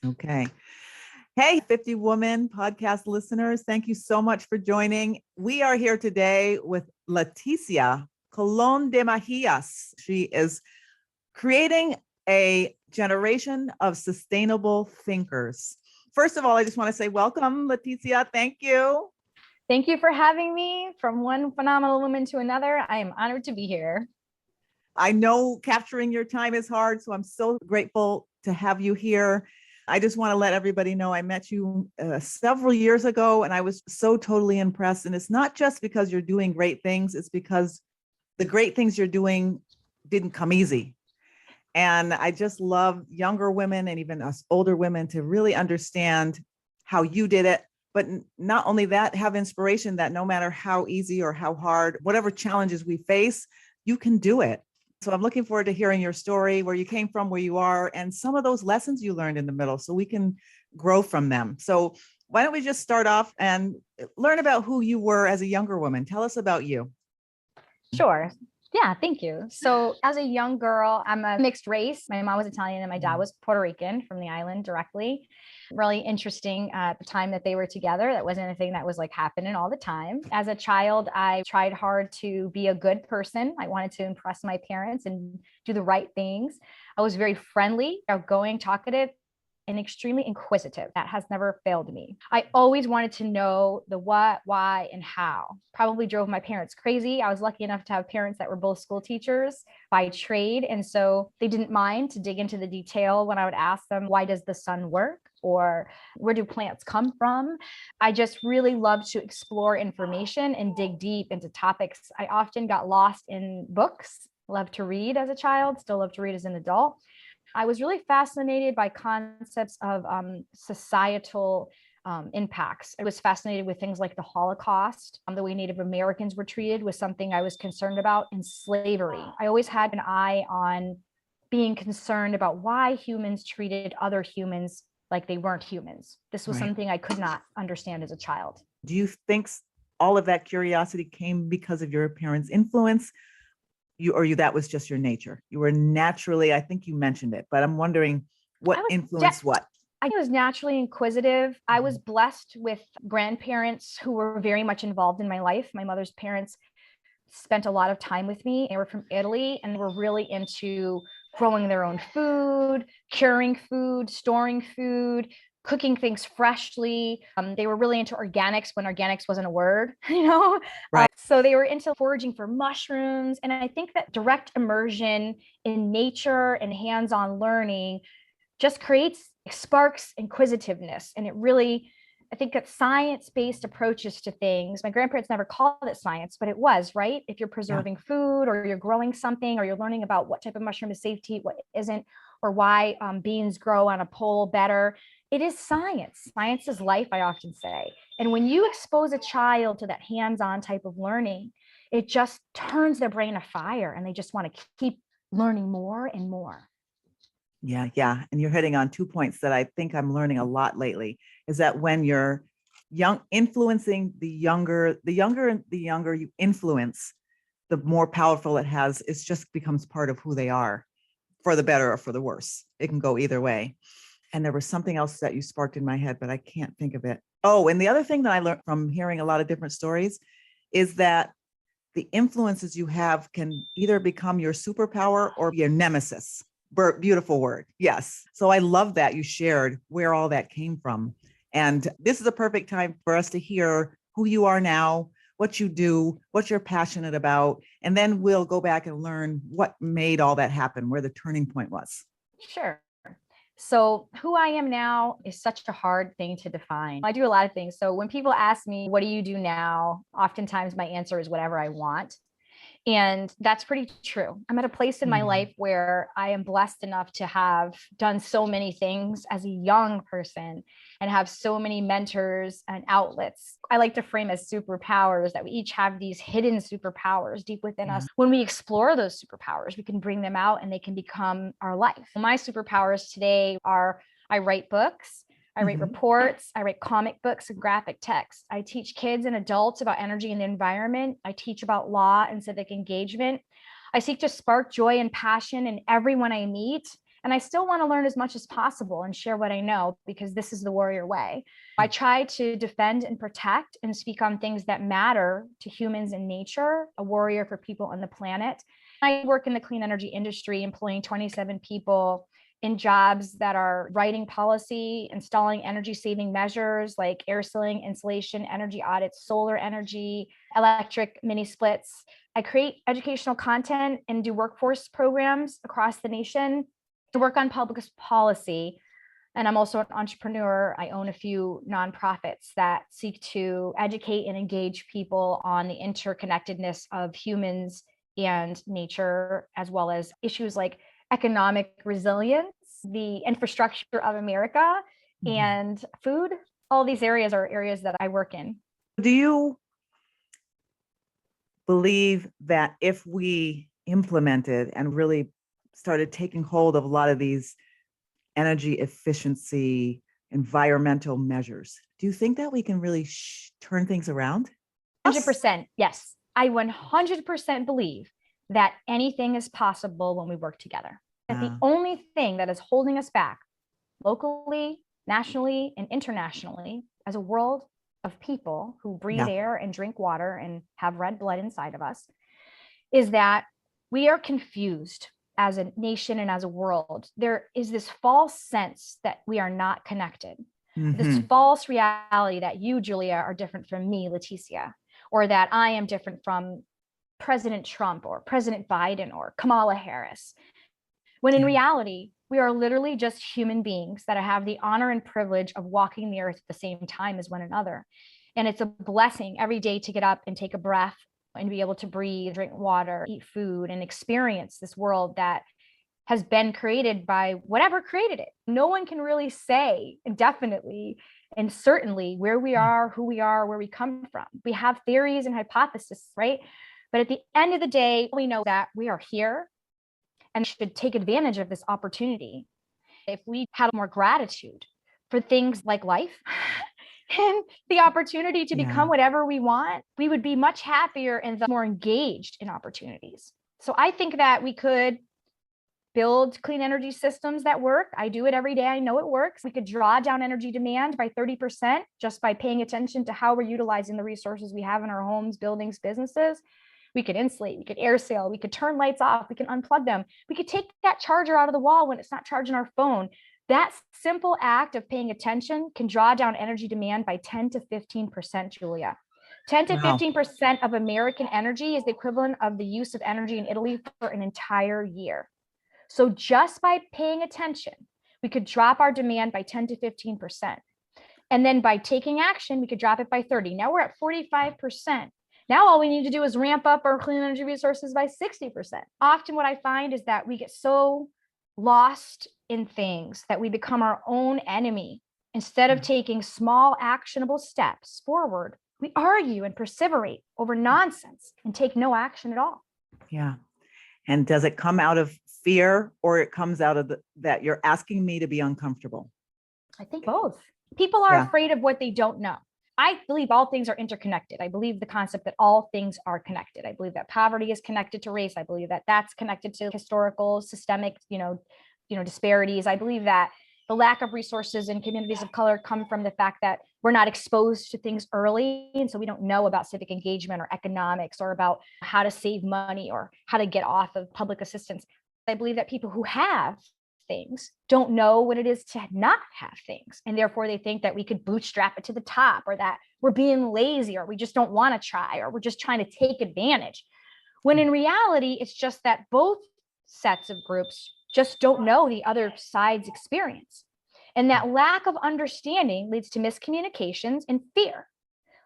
Okay. Hey, 50 Woman Podcast listeners, thank you so much for joining. We are here today with Leticia Colón de Mejias. She is creating a generation of sustainable thinkers. First of all, I just want to say welcome, Leticia. Thank you. Thank you for having me. From one phenomenal woman to another, I am honored to be here. I know capturing your time is hard, so I'm so grateful to have you here. I just want to let everybody know I met you several years ago, and I was so totally impressed. And it's not just because you're doing great things, it's because the great things you're doing didn't come easy. And I just love younger women and even us older women to really understand how you did it. But not only that, have inspiration that no matter how easy or how hard, whatever challenges we face, you can do it. So I'm looking forward to hearing your story, where you came from, where you are, and some of those lessons you learned in the middle so we can grow from them. So why don't we just start off and learn about who you were as a younger woman? Tell us about you. Sure. Yeah, thank you. So as a young girl, I'm a mixed race. My mom was Italian and my dad was Puerto Rican from the island directly. Really interesting at the time that they were together. That wasn't a thing that was like happening all the time. As a child, I tried hard to be a good person. I wanted to impress my parents and do the right things. I was very friendly, outgoing, talkative, and extremely inquisitive. That has never failed me. I always wanted to know the what, why, and how. Probably drove my parents crazy. I was lucky enough to have parents that were both school teachers by trade. And so they didn't mind to dig into the detail when I would ask them, why does the sun work? Or where do plants come from? I just really love to explore information and dig deep into topics. I often got lost in books, loved to read as a child, still love to read as an adult. I was really fascinated by concepts of societal impacts. I was fascinated with things like the Holocaust. The way Native Americans were treated was something I was concerned about, and slavery. I always had an eye on being concerned about why humans treated other humans like they weren't humans. This was something I could not understand as a child. Do you think all of that curiosity came because of your parents' influence? That was just your nature? You were naturally, I think you mentioned it, but I'm wondering what influenced what? I was naturally inquisitive. I was blessed with grandparents who were very much involved in my life. My mother's parents spent a lot of time with me. They were from Italy and they were really into growing their own food, curing food, storing food, cooking things freshly. They were really into organics when organics wasn't a word, Right. So they were into foraging for mushrooms. And I think that direct immersion in nature and hands-on learning just sparks inquisitiveness. And I think that science-based approaches to things, my grandparents never called it science, but it was, right? If you're preserving food or you're growing something or you're learning about what type of mushroom is safe to eat, what isn't, or why beans grow on a pole better, it is science. Science is life, I often say. And when you expose a child to that hands-on type of learning, it just turns their brain afire and they just want to keep learning more and more. Yeah. And you're hitting on 2 points that I think I'm learning a lot lately, is that when you're young, influencing the younger you influence, the more powerful it has. It just becomes part of who they are, for the better or for the worse. It can go either way. And there was something else that you sparked in my head, but I can't think of it. Oh, and the other thing that I learned from hearing a lot of different stories is that the influences you have can either become your superpower or your nemesis. Beautiful word. Yes. So I love that you shared where all that came from. And this is a perfect time for us to hear who you are now, what you do, what you're passionate about. And then we'll go back and learn what made all that happen, where the turning point was. Sure. So who I am now is such a hard thing to define. I do a lot of things. So when people ask me, what do you do now? Oftentimes my answer is whatever I want. And that's pretty true. I'm at a place in my life where I am blessed enough to have done so many things as a young person and have so many mentors and outlets. I like to frame as superpowers, that we each have these hidden superpowers deep within us. When we explore those superpowers, we can bring them out and they can become our life. My superpowers today are I write books. I write reports, I write comic books and graphic text. I teach kids and adults about energy and the environment. I teach about law and civic engagement. I seek to spark joy and passion in everyone I meet And I still want to learn as much as possible and share what I know, because this is the warrior way. I try to defend and protect and speak on things that matter to humans and nature, a warrior for people on the planet. I work in the clean energy industry, employing 27 people in jobs that are writing policy, installing energy saving measures like air sealing, insulation, energy audits, solar energy, electric mini splits. I create educational content and do workforce programs across the nation to work on public policy. And I'm also an entrepreneur. I own a few nonprofits that seek to educate and engage people on the interconnectedness of humans and nature, as well as issues like economic resilience, the infrastructure of America, and food. All these areas are areas that I work in. Do you believe that if we implemented and really started taking hold of a lot of these energy efficiency, environmental measures, do you think that we can really turn things around? 100%. Yes. I 100% believe that anything is possible when we work together. That the only thing that is holding us back locally, nationally, and internationally as a world of people who breathe air and drink water and have red blood inside of us is that we are confused as a nation and as a world. There is this false sense that we are not connected. This false reality that you, Julia, are different from me, Leticia, or that I am different from President Trump or President Biden or Kamala Harris. When in reality, we are literally just human beings that have the honor and privilege of walking the earth at the same time as one another. And it's a blessing every day to get up and take a breath and be able to breathe, drink water, eat food, and experience this world that has been created by whatever created it. No one can really say definitely and certainly where we are, who we are, where we come from. We have theories and hypotheses, right? But at the end of the day, we know that we are here and should take advantage of this opportunity. If we had more gratitude for things like life and the opportunity to become whatever we want, we would be much happier and more engaged in opportunities. So I think that we could build clean energy systems that work. I do it every day. I know it works. We could draw down energy demand by 30% just by paying attention to how we're utilizing the resources we have in our homes, buildings, businesses. We could insulate, we could air seal, we could turn lights off, we can unplug them. We could take that charger out of the wall when it's not charging our phone. That simple act of paying attention can draw down energy demand by 10 to 15%, Julia. 10 to 15% of American energy is the equivalent of the use of energy in Italy for an entire year. So just by paying attention, we could drop our demand by 10 to 15%. And then by taking action, we could drop it by 30. Now we're at 45%. Now all we need to do is ramp up our clean energy resources by 60%. Often what I find is that we get so lost in things that we become our own enemy. Instead of taking small actionable steps forward, we argue and perseverate over nonsense and take no action at all. Yeah. And does it come out of fear, or it comes out of that you're asking me to be uncomfortable? I think both. People are afraid of what they don't know. I believe all things are interconnected. I believe the concept that all things are connected. I believe that poverty is connected to race. I believe that that's connected to historical, systemic, disparities. I believe that the lack of resources in communities of color come from the fact that we're not exposed to things early. And so we don't know about civic engagement or economics or about how to save money or how to get off of public assistance. I believe that people who have things don't know what it is to not have things. And therefore they think that we could bootstrap it to the top, or that we're being lazy, or we just don't want to try, or we're just trying to take advantage. When in reality, it's just that both sets of groups just don't know the other side's experience. And that lack of understanding leads to miscommunications and fear.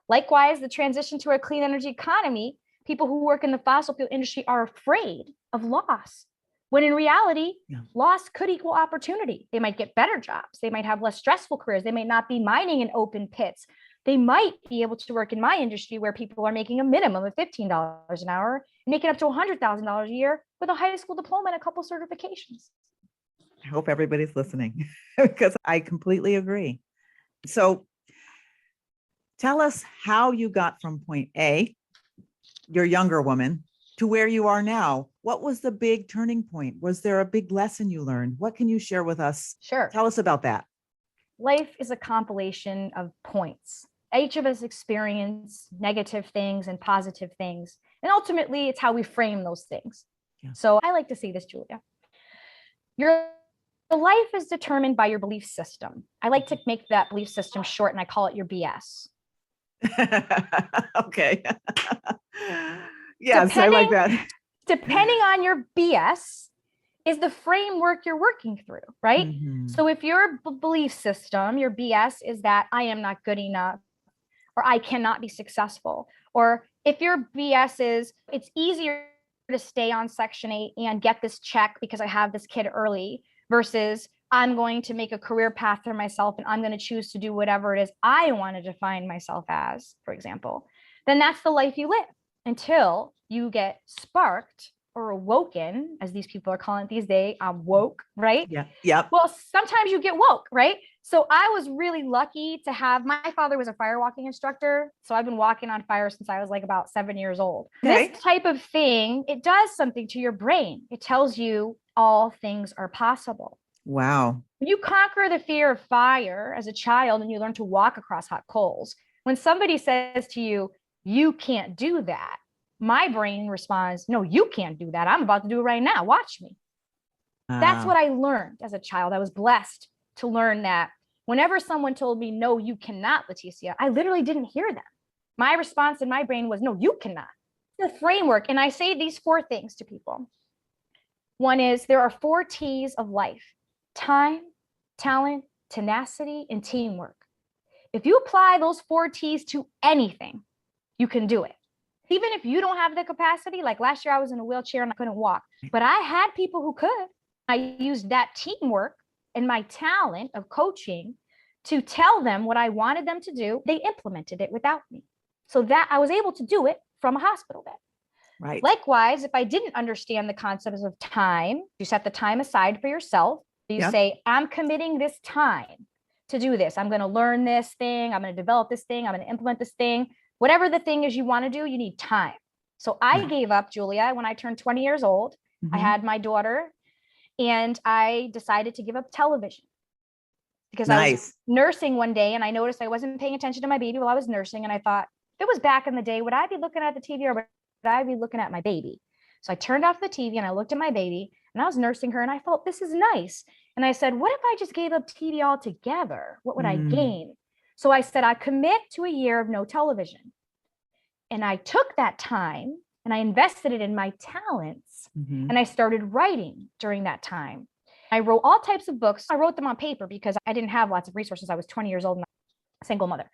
Likewise, the transition to a clean energy economy, people who work in the fossil fuel industry are afraid of loss. When in reality, loss could equal opportunity. They might get better jobs. They might have less stressful careers. They might not be mining in open pits. They might be able to work in my industry where people are making a minimum of $15 an hour and making up to $100,000 a year with a high school diploma and a couple certifications. I hope everybody's listening because I completely agree. So tell us how you got from point A, your younger woman, to where you are now, what was the big turning point? Was there a big lesson you learned? What can you share with us? Sure. Tell us about that. Life is a compilation of points. Each of us experience negative things and positive things. And ultimately, it's how we frame those things. Yeah. So I like to say this, Julia. Your life is determined by your belief system. I like to make that belief system short, and I call it your BS. Okay. Yes, I like that. Depending on your BS is the framework you're working through, right? Mm-hmm. So if your belief system, your BS is that I am not good enough, or I cannot be successful, or if your BS is it's easier to stay on Section 8 and get this check because I have this kid early versus I'm going to make a career path for myself and I'm going to choose to do whatever it is I want to define myself as, for example, then that's the life you live until you get sparked or awoken, as these people are calling it these days. I'm woke, right? Yeah. Yep. Well, sometimes you get woke, right? So I was really lucky to have, my father was a fire walking instructor. So I've been walking on fire since I was like about 7 years old. Okay. This type of thing, it does something to your brain. It tells you all things are possible. Wow. When you conquer the fear of fire as a child and you learn to walk across hot coals, when somebody says to you, you can't do that, my brain responds, no, you can't do that. I'm about to do it right now. Watch me. That's what I learned as a child. I was blessed to learn that whenever someone told me, no, you cannot, Leticia, I literally didn't hear them. My response in my brain was, no, you cannot. The framework. And I say these 4 things to people. One is there are 4 T's of life: time, talent, tenacity, and teamwork. If you apply those 4 T's to anything, you can do it. Even if you don't have the capacity, like last year I was in a wheelchair and I couldn't walk, but I had people who could. I used that teamwork and my talent of coaching to tell them what I wanted them to do. They implemented it without me. So that I was able to do it from a hospital bed. Right. Likewise, if I didn't understand the concepts of time, you set the time aside for yourself. You say, I'm committing this time to do this. I'm going to learn this thing. I'm going to develop this thing. I'm going to implement this thing. Whatever the thing is you want to do, you need time. So I gave up, Julia, when I turned 20 years old. Mm-hmm. I had my daughter and I decided to give up television because I was nursing one day and I noticed I wasn't paying attention to my baby while I was nursing. And I thought, if it was back in the day, would I be looking at the TV or would I be looking at my baby? So I turned off the TV and I looked at my baby and I was nursing her and I felt this is nice. And I said, what if I just gave up TV altogether? What would I gain? So I said, I commit to a year of no television. And I took that time and I invested it in my talents. Mm-hmm. And I started writing during that time. I wrote all types of books. I wrote them on paper because I didn't have lots of resources. I was 20 years old and a single mother.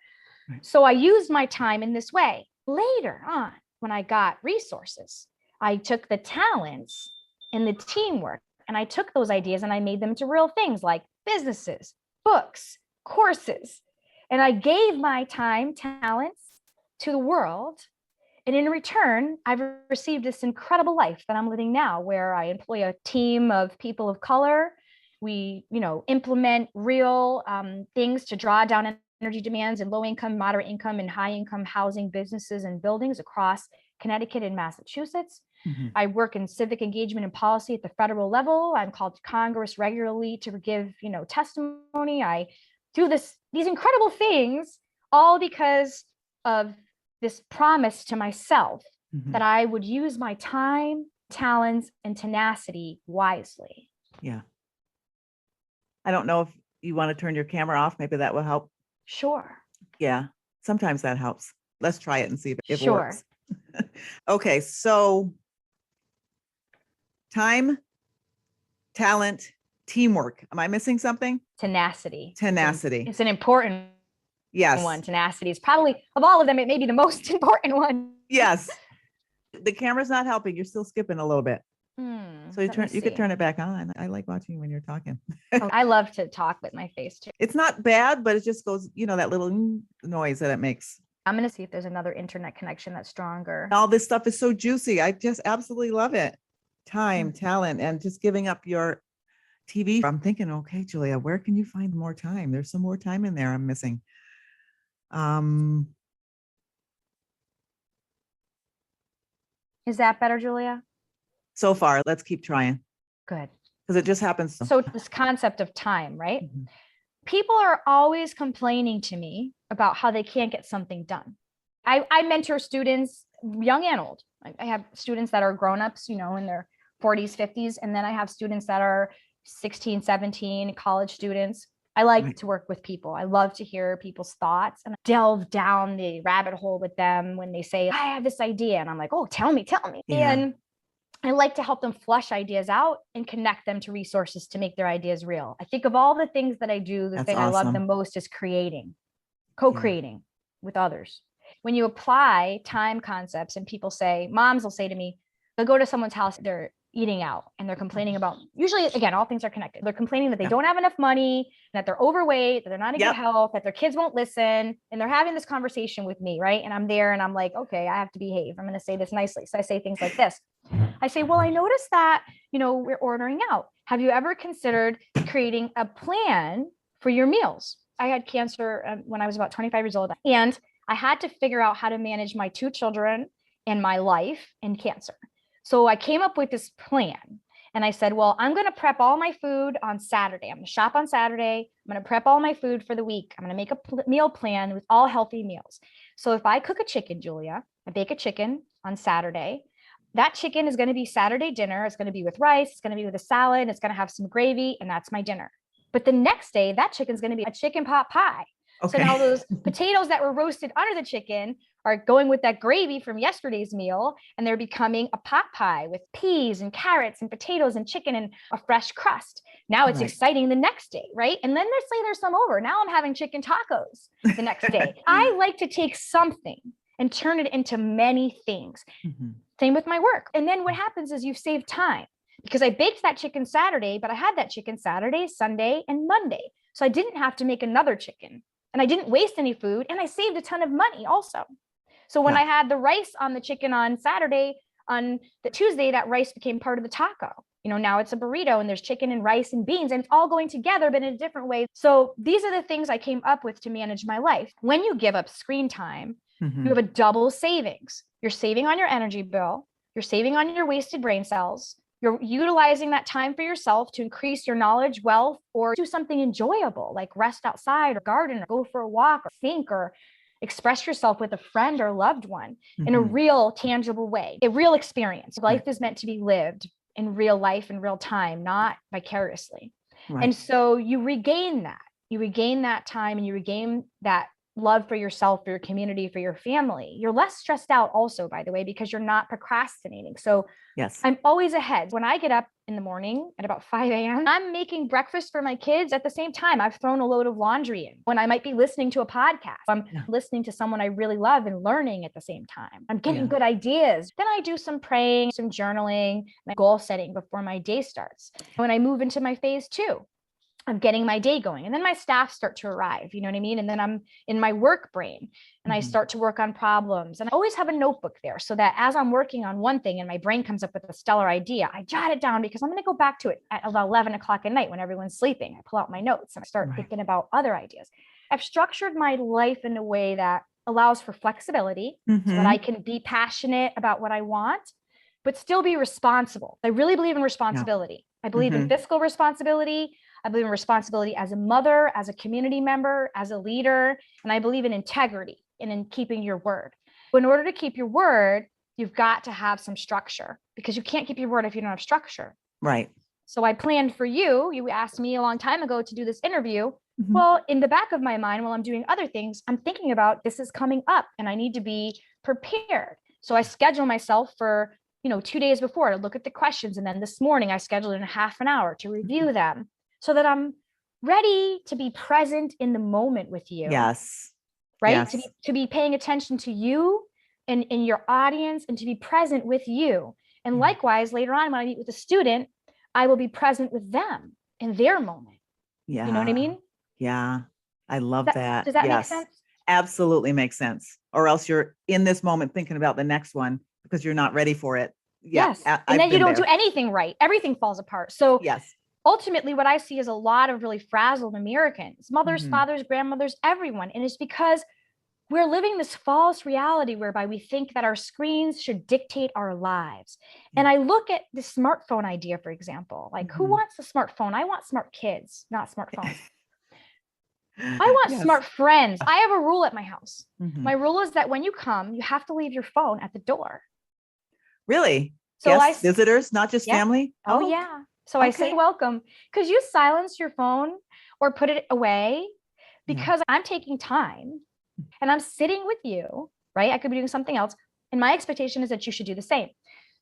Right. So I used my time in this way. Later on, when I got resources, I took the talents and the teamwork and I took those ideas and I made them into real things like businesses, books, courses. And I gave my time, talents to the world. And in return, I've received this incredible life that I'm living now, where I employ a team of people of color. We, implement real things to draw down energy demands in low income, moderate income, and high income housing, businesses, and buildings across Connecticut and Massachusetts. Mm-hmm. I work in civic engagement and policy at the federal level. I'm called to Congress regularly to give, testimony. I do these incredible things all because of this promise to myself that I would use my time, talents, and tenacity wisely. Yeah. I don't know if you want to turn your camera off. Maybe that will help. Sure. Yeah. Sometimes that helps. Let's try it and see if it works. Okay. So time, talent, teamwork. Am I missing something? Tenacity. It's an important one. Tenacity is probably, of all of them, it may be the most important one. Yes. The camera's not helping. You're still skipping a little bit. So you could turn it back on. I like watching when you're talking. I love to talk with my face too. It's not bad, but it just goes, that little noise that it makes. I'm going to see if there's another internet connection that's stronger. All this stuff is so juicy. I just absolutely love it. Time, talent, and just giving up your TV. I'm thinking, okay, Julia, where can you find more time? There's some more time in there I'm missing. Is that better, Julia? so far. Let's keep trying Good. because it just happens. So this concept of time, right? Mhm. People are always complaining to me about how they can't get something done. I mentor students, young and old. I have students that are grown-ups, in their 40s, 50s, and then I have students that are 16, 17, college students. I like to work with people. I love to hear people's thoughts and delve down the rabbit hole with them when they say, I have this idea. And I'm like, oh, tell me. Yeah. And I like to help them flush ideas out and connect them to resources to make their ideas real. I think of all the things that I do, the thing I love the most is co-creating with others. When you apply time concepts and people say, moms will say to me, they'll go to someone's house, they're eating out and they're complaining about, usually, again, all things are connected. They're complaining that they don't have enough money, that they're overweight, that they're not in good health, that their kids won't listen. And they're having this conversation with me, right? And I'm there and I'm like, okay, I have to behave. I'm going to say this nicely. So I say things like this. I say, well, I noticed that, we're ordering out. Have you ever considered creating a plan for your meals? I had cancer when I was about 25 years old, and I had to figure out how to manage my 2 children and my life and cancer. So I came up with this plan and I said, well, I'm going to prep all my food on Saturday. I'm going to shop on Saturday. I'm going to prep all my food for the week. I'm going to make a meal plan with all healthy meals. So if I cook a chicken, Julia, I bake a chicken on Saturday. That chicken is going to be Saturday dinner. It's going to be with rice. It's going to be with a salad. It's going to have some gravy, and that's my dinner. But the next day, that chicken's going to be a chicken pot pie. Okay. So now those potatoes that were roasted under the chicken are going with that gravy from yesterday's meal, and they're becoming a pot pie with peas and carrots and potatoes and chicken and a fresh crust. Now it's exciting the next day, right? And then let's say there's some over. Now I'm having chicken tacos the next day. I like to take something and turn it into many things. Mm-hmm. Same with my work. And then what happens is you've saved time, because I baked that chicken Saturday, but I had that chicken Saturday, Sunday, and Monday. So I didn't have to make another chicken, and I didn't waste any food, and I saved a ton of money also. So when I had the rice on the chicken on Saturday, on the Tuesday, that rice became part of the taco. Now it's a burrito and there's chicken and rice and beans, and it's all going together, but in a different way. So these are the things I came up with to manage my life. When you give up screen time, mm-hmm. you have a double savings. You're saving on your energy bill. You're saving on your wasted brain cells. You're utilizing that time for yourself to increase your knowledge, wealth, or do something enjoyable, like rest outside or garden or go for a walk or think or express yourself with a friend or loved one in a real, tangible way, a real experience. Life is meant to be lived in real life, in real time, not vicariously. Right. And so you regain that time, and you regain that love for yourself, for your community, for your family. You're less stressed out also, by the way, because you're not procrastinating. So yes, I'm always ahead. When I get up in the morning at about 5 a.m., I'm making breakfast for my kids at the same time. I've thrown a load of laundry in. When I might be listening to a podcast, I'm listening to someone I really love and learning at the same time. I'm getting good ideas. Then I do some praying, some journaling, my goal setting before my day starts. When I move into my phase 2, I'm getting my day going, and then my staff start to arrive, you know what I mean? And then I'm in my work brain, and I start to work on problems, and I always have a notebook there so that as I'm working on one thing and my brain comes up with a stellar idea, I jot it down, because I'm going to go back to it at about 11 o'clock at night when everyone's sleeping. I pull out my notes and I start thinking about other ideas. I've structured my life in a way that allows for flexibility so that I can be passionate about what I want, but still be responsible. I really believe in responsibility. I believe in fiscal responsibility. I believe in responsibility as a mother, as a community member, as a leader, and I believe in integrity and in keeping your word. But in order to keep your word, you've got to have some structure, because you can't keep your word if you don't have structure. Right. So I planned for you. You asked me a long time ago to do this interview. Well, in the back of my mind, while I'm doing other things, I'm thinking about this is coming up and I need to be prepared. So I schedule myself for 2 days before to look at the questions. And then this morning I scheduled in a half an hour to review them, so that I'm ready to be present in the moment with you. Yes. Right. Yes. To be paying attention to you and in your audience, and to be present with you. And likewise, later on, when I meet with a student, I will be present with them in their moment. Yeah. You know what I mean? Yeah. I love that. Does that make sense? Absolutely makes sense. Or else you're in this moment thinking about the next one because you're not ready for it. Yeah, yes. And then you don't do anything right. Everything falls apart. So yes. Ultimately, what I see is a lot of really frazzled Americans, mothers, fathers, grandmothers, everyone. And it's because we're living this false reality whereby we think that our screens should dictate our lives. And I look at the smartphone idea, for example, like who wants a smartphone? I want smart kids, not smartphones. I want smart friends. I have a rule at my house. My rule is that when you come, you have to leave your phone at the door. Really? So visitors, not just family? Oh, yeah. So I say welcome, because you silence your phone or put it away because I'm taking time and I'm sitting with you, right? I could be doing something else. And my expectation is that you should do the same.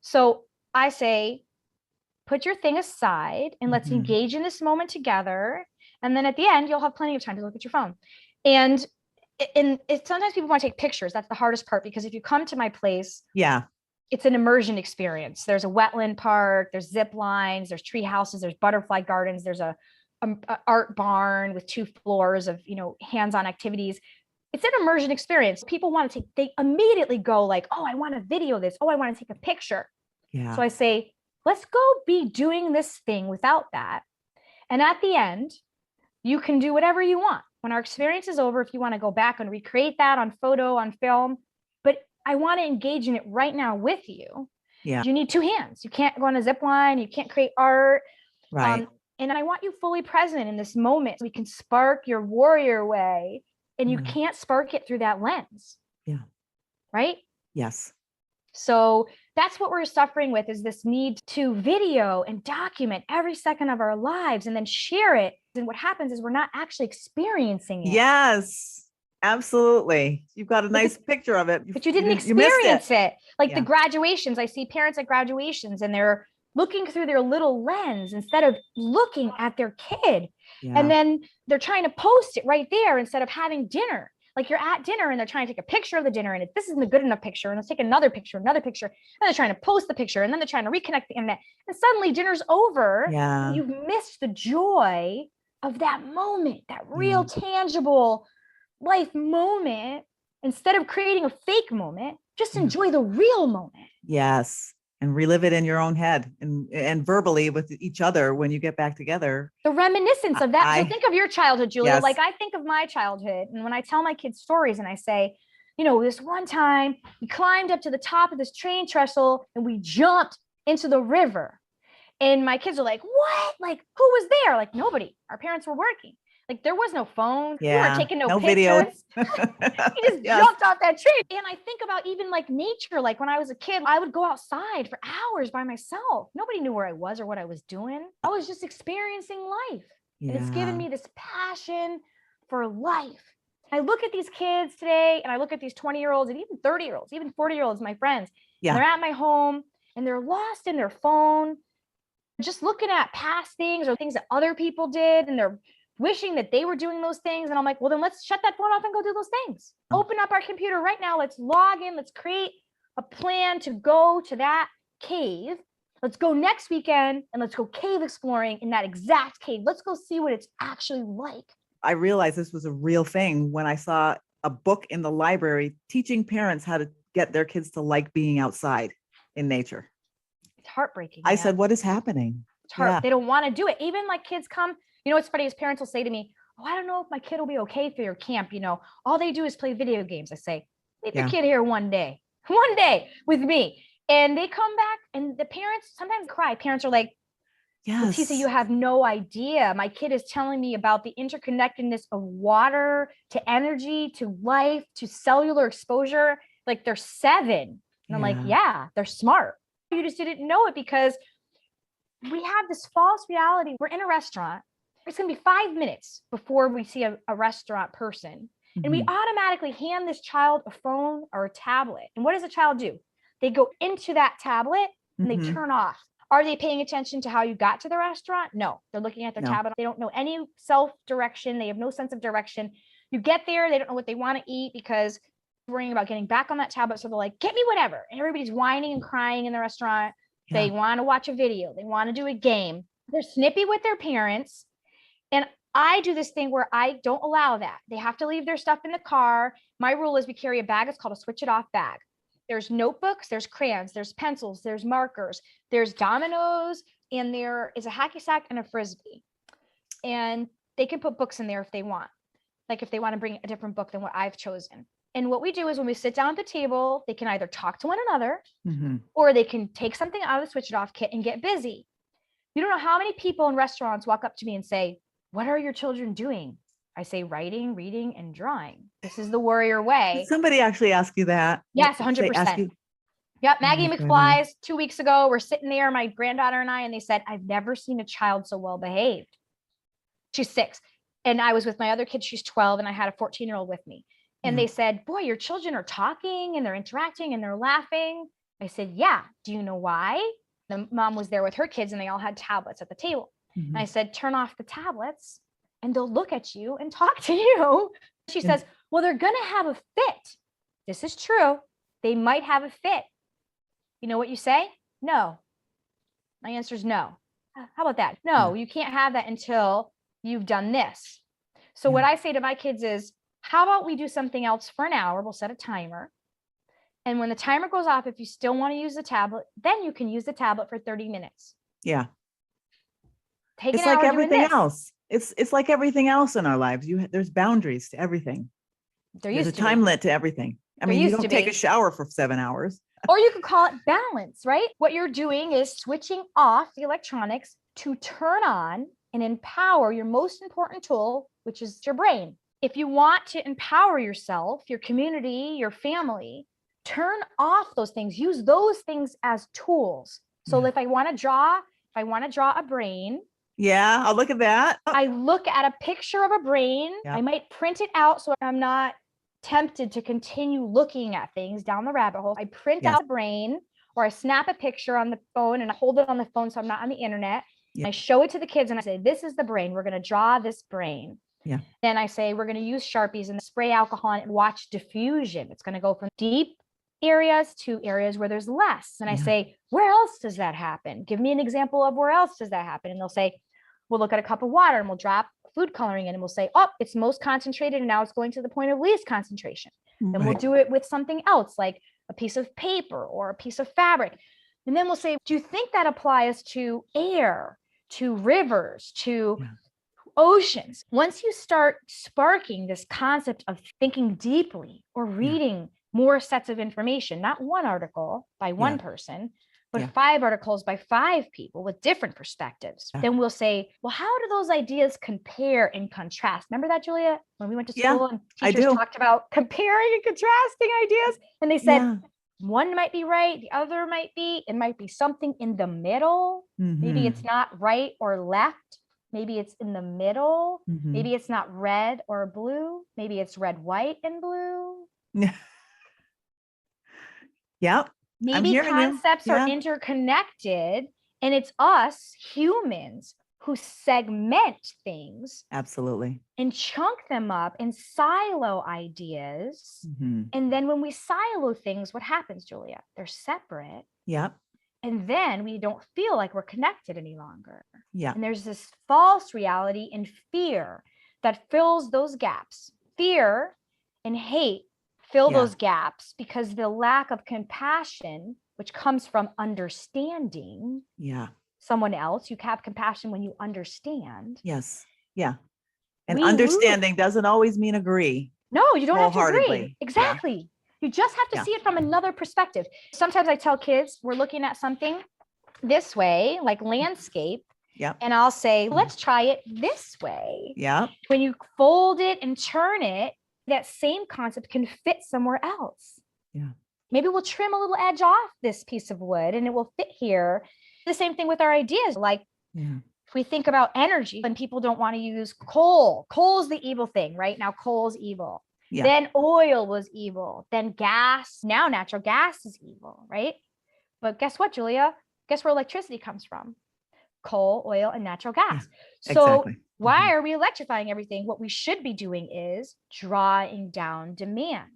So I say, put your thing aside and let's engage in this moment together. And then at the end, you'll have plenty of time to look at your phone. And sometimes people want to take pictures. That's the hardest part, because if you come to my place, it's an immersion experience. There's a wetland park, there's zip lines, there's tree houses, there's butterfly gardens, there's a art barn with 2 floors of, hands-on activities. It's an immersion experience. People want to they immediately go like, oh, I want to video this. Oh, I want to take a picture. So I say, let's go be doing this thing without that. And at the end, you can do whatever you want. When our experience is over, if you want to go back and recreate that on photo, on film, but I want to engage in it right now with you. You need 2 hands. You can't go on a zip line. You can't create art. Right. And I want you fully present in this moment. We can spark your warrior way, and you can't spark it through that lens. Right? Yes. So that's what we're suffering with, is this need to video and document every second of our lives and then share it. And what happens is we're not actually experiencing it. Yes, absolutely. You've got a nice picture of it. But you didn't experience it. Like the graduations, I see parents at graduations and they're looking through their little lens instead of looking at their kid. And then they're trying to post it right there instead of having dinner. Like you're at dinner and they're trying to take a picture of the dinner, and this isn't a good enough picture, and let's take another picture, and they're trying to post the picture, and then they're trying to reconnect the internet, and suddenly dinner's over. You've missed the joy of that moment, that real tangible life moment. Instead of creating a fake moment, just enjoy the real moment. Yes. And relive it in your own head and verbally with each other when you get back together. The reminiscence of that. So think of your childhood, Julia. Like I think of my childhood, and when I tell my kids stories and I say, this one time we climbed up to the top of this train trestle and we jumped into the river. And my kids are like, what? Like, who was there? Like, nobody. Our parents were working. Like, there was no phone. We weren't taking no pictures. He just jumped off that tree. And I think about even like nature. Like when I was a kid, I would go outside for hours by myself. Nobody knew where I was or what I was doing. I was just experiencing life. And it's given me this passion for life. I look at these kids today, and I look at these 20-year-olds and even 30-year-olds, even 40-year-olds, my friends. They're at my home and they're lost in their phone, just looking at past things or things that other people did. And they're wishing that they were doing those things. And I'm like, well, then let's shut that phone off and go do those things. Open up our computer right now. Let's log in. Let's create a plan to go to that cave. Let's go next weekend and let's go cave exploring in that exact cave. Let's go see what it's actually like. I realized this was a real thing when I saw a book in the library teaching parents how to get their kids to like being outside in nature. It's heartbreaking. I said, what is happening? It's hard. They don't want to do it. Even like kids come, what's funny is parents will say to me, oh, I don't know if my kid will be okay for your camp. All they do is play video games. I say, leave the kid here one day with me. And they come back and the parents sometimes cry. Parents are like, Leticia, you have no idea. My kid is telling me about the interconnectedness of water to energy, to life, to cellular exposure. Like they're 7. And I'm like, they're smart. You just didn't know it because we have this false reality. We're in a restaurant. It's going to be 5 minutes before we see a restaurant person. And we automatically hand this child a phone or a tablet. And what does a child do? They go into that tablet and they turn off. Are they paying attention to how you got to the restaurant? No, they're looking at their tablet. They don't know any self-direction. They have no sense of direction. You get there, they don't know what they want to eat because they're worrying about getting back on that tablet. So they're like, get me whatever. And everybody's whining and crying in the restaurant. They want to watch a video. They want to do a game. They're snippy with their parents. And I do this thing where I don't allow that. They have to leave their stuff in the car. My rule is we carry a bag. It's called a switch it off bag. There's notebooks, there's crayons, there's pencils, there's markers, there's dominoes, and there is a hacky sack and a Frisbee. And they can put books in there if they want. Like if they want to bring a different book than what I've chosen. And what we do is when we sit down at the table, they can either talk to one another Mhm. or they can take something out of the switch it off kit and get busy. You don't know how many people in restaurants walk up to me and say, "What are your children doing?" I say, "Writing, reading, and drawing. This is the warrior Did way." somebody actually ask you that? Yes, They ask 100%. you? Yep. Oh Maggie my goodness. McFly's 2 weeks ago, we're sitting there, my granddaughter and I, and they said, "I've never seen a child so well behaved." She's 6. And I was with my other kid, she's 12, and I had a 14-year-old with me. And Yeah. they said, "Boy, your children are talking and they're interacting and they're laughing." I said, "Yeah. Do you know why?" The mom was there with her kids and they all had tablets at the table. And Mhm. I said, "Turn off the tablets and they'll look at you and talk to you." She Yeah. says, "Well, they're going to have a fit." This is true. They might have a fit. You know what you say? No. My answer is no. How about that? No, you can't have that until you've done this. So what Yeah. I say to my kids is, how about we do something else for an hour? We'll set a timer. And when the timer goes off, if you still want to use the tablet, then you can use the tablet for 30 minutes. Yeah. Take It's an like hour doing everything this. else. It's like everything else in our lives. There's boundaries to everything. There There's a used to time be. limit to everything. I There mean, you used to don't take be. a shower for 7 hours. Or you could call it balance, right? What you're doing is switching off the electronics to turn on and empower your most important tool, which is your brain. If you want to empower yourself, your community, your family, turn off those things. Use those things as tools. So Yeah. if I want to draw a brain, Yeah, I'll look at that. Oh, I look at a picture of a brain. Yep. I might print it out so I'm not tempted to continue looking at things down the rabbit hole. I print Yes. out a brain, or I snap a picture on the phone and I hold it on the phone so I'm not on the internet. Yeah. I show it to the kids and I say, "This is the brain. We're going to draw this brain." Yeah. Then I say, "We're going to use Sharpies and spray alcohol and watch diffusion." It's going to go from deep areas to areas where there's less. And I Yeah. say, "Where else does that happen? Give me an example of where else does that happen." And they'll say, "We'll look at a cup of water and we'll drop food coloring in and we'll say, oh, it's most concentrated and now it's going to the point of least concentration." Then we'll Right. do it with something else like a piece of paper or a piece of fabric. And then we'll say, "Do you think that applies to air, to rivers, to oceans?" Once you start sparking this concept of thinking deeply or reading more sets of information, not one article by one person, but 5 articles by 5 people with different perspectives, then we'll say, "Well, how do those ideas compare and contrast?" Remember that, Julia, when we went to school and I teachers do. talked about comparing and contrasting ideas? And they said, one might be right, the other might be, it might be something in the middle. Maybe it's not right or left. Maybe it's in the middle. Maybe it's not red or blue. Maybe it's red, white, and blue. Yep. Maybe concepts are interconnected, and it's us humans who segment things. Absolutely. And chunk them up and silo ideas. And then when we silo things, what happens, Julia? They're separate. Yep. And then we don't feel like we're connected any longer. Yeah. And there's this false reality and fear that fills those gaps. Fear and hate fill those gaps because the lack of compassion, which comes from understanding someone else. You have compassion when you understand. Yes. Yeah. And understanding doesn't always mean agree. No, you don't have to agree. Exactly. You just have to see it from another perspective. Sometimes I tell kids, we're looking at something this way, like landscape. And I'll say, let's try it this way. When you fold it and turn it, that same concept can fit somewhere else. Maybe we'll trim a little edge off this piece of wood and it will fit here. The same thing with our ideas. Like if we think about energy and people don't want to use coal, coal's the evil thing, right? Now coal's evil. Then oil was evil. Then gas. Now natural gas is evil, right? But guess what, Julia? Guess where electricity comes from? Coal, oil, and natural gas. So why are we electrifying everything? What we should be doing is drawing down demand,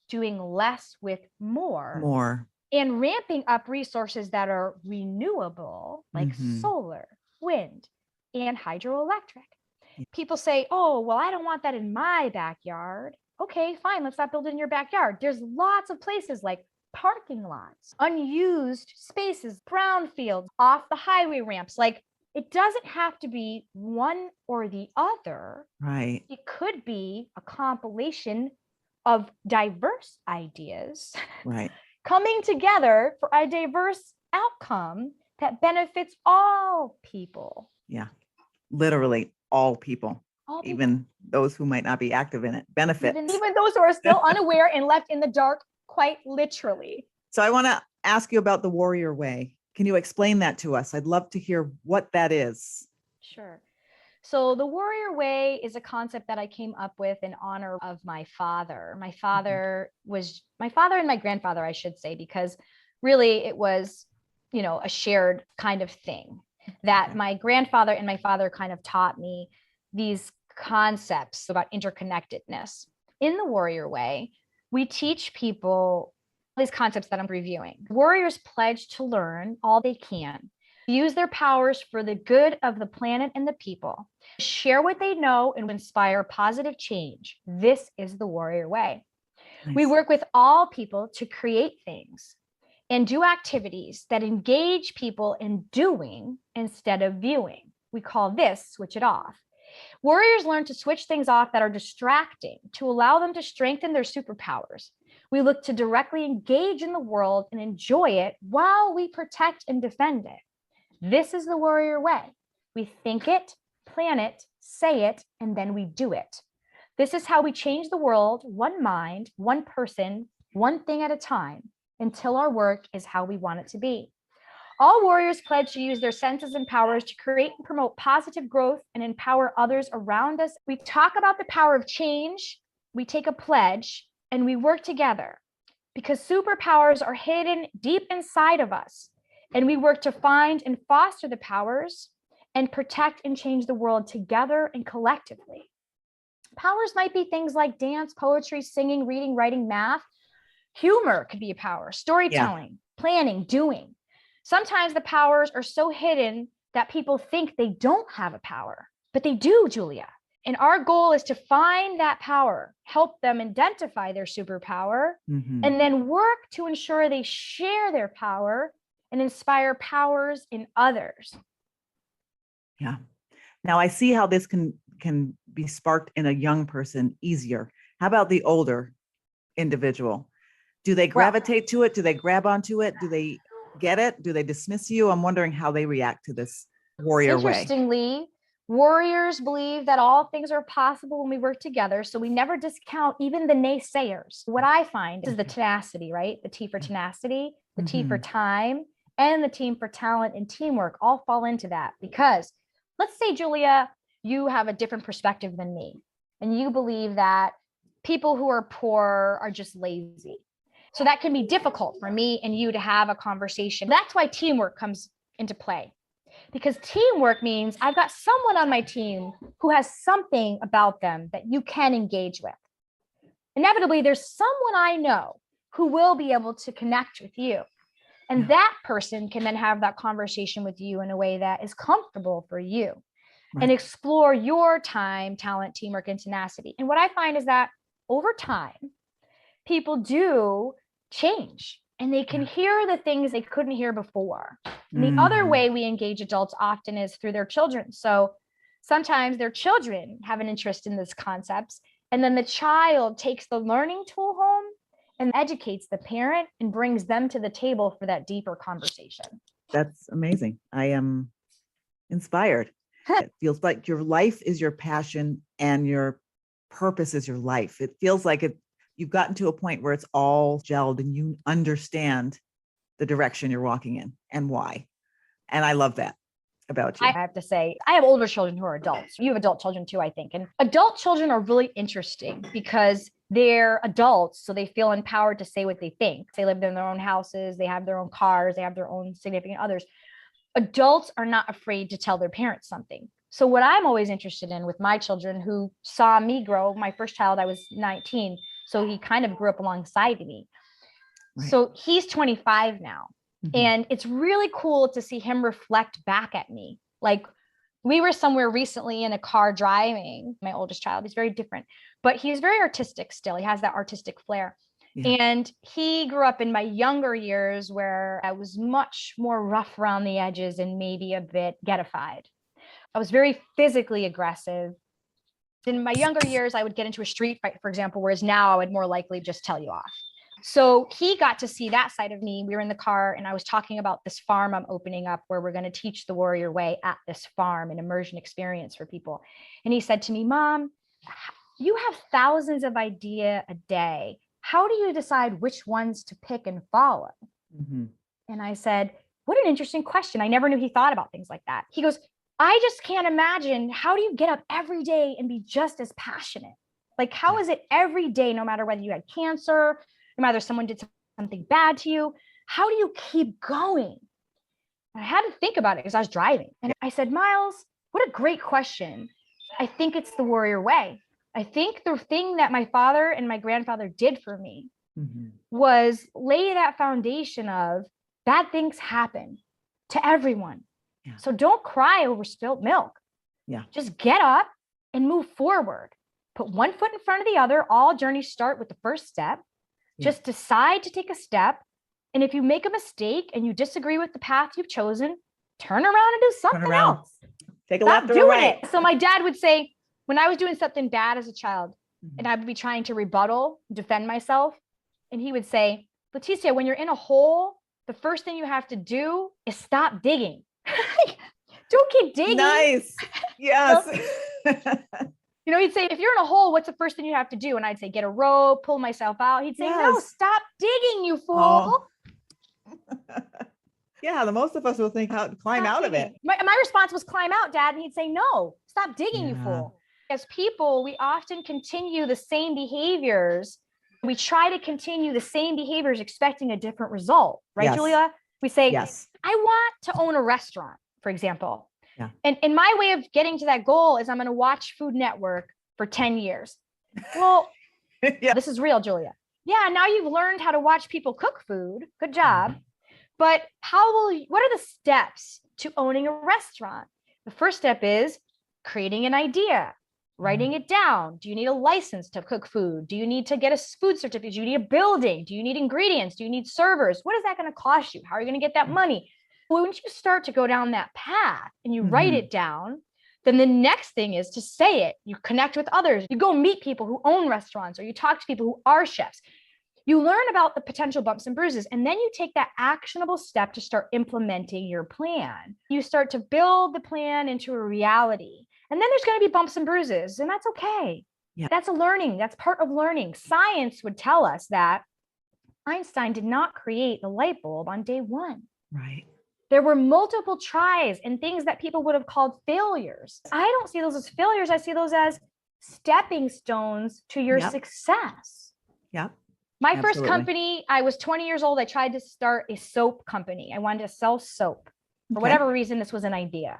doing less with more. And ramping up resources that are renewable, like solar, wind, and hydroelectric. People say, "Oh, well, I don't want that in my backyard." Okay, fine. Let's not build it in your backyard. There's lots of places like parking lots, unused spaces, brownfields, off the highway ramps. Like it doesn't have to be one or the other. Right. It could be a compilation of diverse ideas Right. coming together for a diverse outcome that benefits all people. Yeah. Literally all people, All people. even those who might not be active in it, benefit. Even those who are still unaware and left in the dark, quite literally. So I want to ask you about the warrior way. Can you explain that to us? I'd love to hear what that is. Sure. So the warrior way is a concept that I came up with in honor of my father. My father and my grandfather, I should say, because really it was, a shared kind of thing that my grandfather and my father kind of taught me these concepts about interconnectedness. In the warrior way, we teach people these concepts that I'm reviewing. Warriors pledge to learn all they can, use their powers for the good of the planet and the people, share what they know, and inspire positive change. This is the warrior way. Nice. We work with all people to create things and do activities that engage people in doing instead of viewing. We call this switch it off. Warriors learn to switch things off that are distracting to allow them to strengthen their superpowers. We look to directly engage in the world and enjoy it while we protect and defend it. This is the warrior way. We think it, plan it, say it, and then we do it. This is how we change the world, one mind, one person, one thing at a time, until our work is how we want it to be. All warriors pledge to use their senses and powers to create and promote positive growth and empower others around us. We talk about the power of change, we take a pledge, and we work together because superpowers are hidden deep inside of us. And we work to find and foster the powers and protect and change the world together and collectively. Powers might be things like dance, poetry, singing, reading, writing, math. Humor could be a power, storytelling, planning, doing. Sometimes the powers are so hidden that people think they don't have a power, but they do, Julia. And our goal is to find that power, help them identify their superpower, and then work to ensure they share their power and inspire powers in others. Yeah. Now I see how this can be sparked in a young person easier. How about the older individual? Do they gravitate to it? Do they grab onto it? Do they get it? Do they dismiss you? I'm wondering how they react to this warrior way. Interestingly, warriors believe that all things are possible when we work together. So we never discount even the naysayers. What I find is the tenacity, right? The T for tenacity, the T for time, and the team for talent and teamwork all fall into that. Because let's say, Julia, you have a different perspective than me, and you believe that people who are poor are just lazy. So that can be difficult for me and you to have a conversation. That's why teamwork comes into play. Because teamwork means I've got someone on my team who has something about them that you can engage with. Inevitably, there's someone I know who will be able to connect with you. And that person can then have that conversation with you in a way that is comfortable for you and explore your time, talent, teamwork, and tenacity. And what I find is that over time, people do change and they can hear the things they couldn't hear before. And the other way we engage adults often is through their children. So sometimes their children have an interest in these concepts, and then the child takes the learning tool home and educates the parent and brings them to the table for that deeper conversation. That's amazing. I am inspired. It feels like your life is your passion and your purpose is your life. It feels like you've gotten to a point where it's all gelled and you understand the direction you're walking in and why. And I love that about you. I have to say, I have older children who are adults. You have adult children too, I think. And adult children are really interesting because they're adults, so they feel empowered to say what they think. They live in their own houses, they have their own cars, they have their own significant others. Adults are not afraid to tell their parents something. So what I'm always interested in with my children who saw me grow, my first child, I was 19. So he kind of grew up alongside me. Right. So he's 25 now. And it's really cool to see him reflect back at me. Like we were somewhere recently in a car driving, my oldest child, he's very different, but he's very artistic still. He has that artistic flair. Yeah. And he grew up in my younger years where I was much more rough around the edges and maybe a bit ghettified. I was very physically aggressive. In my younger years, I would get into a street fight, for example, whereas now I would more likely just tell you off. So he got to see that side of me. We were in the car and I was talking about this farm I'm opening up where we're going to teach the warrior way at this farm, an immersion experience for people. And he said to me, Mom, you have thousands of ideas a day. How do you decide which ones to pick and follow? Mm-hmm. And I said, what an interesting question. I never knew he thought about things like that. He goes, I just can't imagine. How do you get up every day and be just as passionate? Like, how is it every day, no matter whether you had cancer, no matter someone did something bad to you, how do you keep going? And I had to think about it because I was driving. And I said, Miles, what a great question. I think it's the warrior way. I think the thing that my father and my grandfather did for me was lay that foundation of bad things happen to everyone. Yeah. So don't cry over spilt milk. Yeah. Just get up and move forward. Put one foot in front of the other. All journeys start with the first step. Yeah. Just decide to take a step. And if you make a mistake and you disagree with the path you've chosen, turn around and do something else. Take a left or a right. So my dad would say, when I was doing something bad as a child, and I would be trying to rebuttal, defend myself, and he would say, Leticia, when you're in a hole, the first thing you have to do is stop digging. Don't keep digging. Nice. Yes. You know, he'd say, if you're in a hole, what's the first thing you have to do? And I'd say, get a rope, pull myself out. He'd say, no, stop digging, you fool. Oh. Yeah, the most of us will think climb out of it. My response was climb out, Dad. And he'd say, no, stop digging, you fool. As people, we often continue the same behaviors. We try to continue the same behaviors expecting a different result. Right, yes. Julia? We say, yes. I want to own a restaurant, for example. Yeah. And my way of getting to that goal is I'm going to watch Food Network for 10 years. Well, yeah. This is real, Julia. Yeah, now you've learned how to watch people cook food. Good job. But what are the steps to owning a restaurant? The first step is creating an idea, writing it down. Do you need a license to cook food? Do you need to get a food certificate? Do you need a building? Do you need ingredients? Do you need servers? What is that going to cost you? How are you going to get that money? Well, once you start to go down that path and you write it down, then the next thing is to say it. You connect with others. You go meet people who own restaurants, or you talk to people who are chefs. You learn about the potential bumps and bruises, and then you take that actionable step to start implementing your plan. You start to build the plan into a reality. And then there's going to be bumps and bruises, and that's okay. Yeah. That's a learning. That's part of learning. Science would tell us that Einstein did not create the light bulb on day one. Right. There were multiple tries and things that people would have called failures. I don't see those as failures. I see those as stepping stones to your success. Yeah. My first company, I was 20 years old. I tried to start a soap company. I wanted to sell soap. For whatever reason, this was an idea.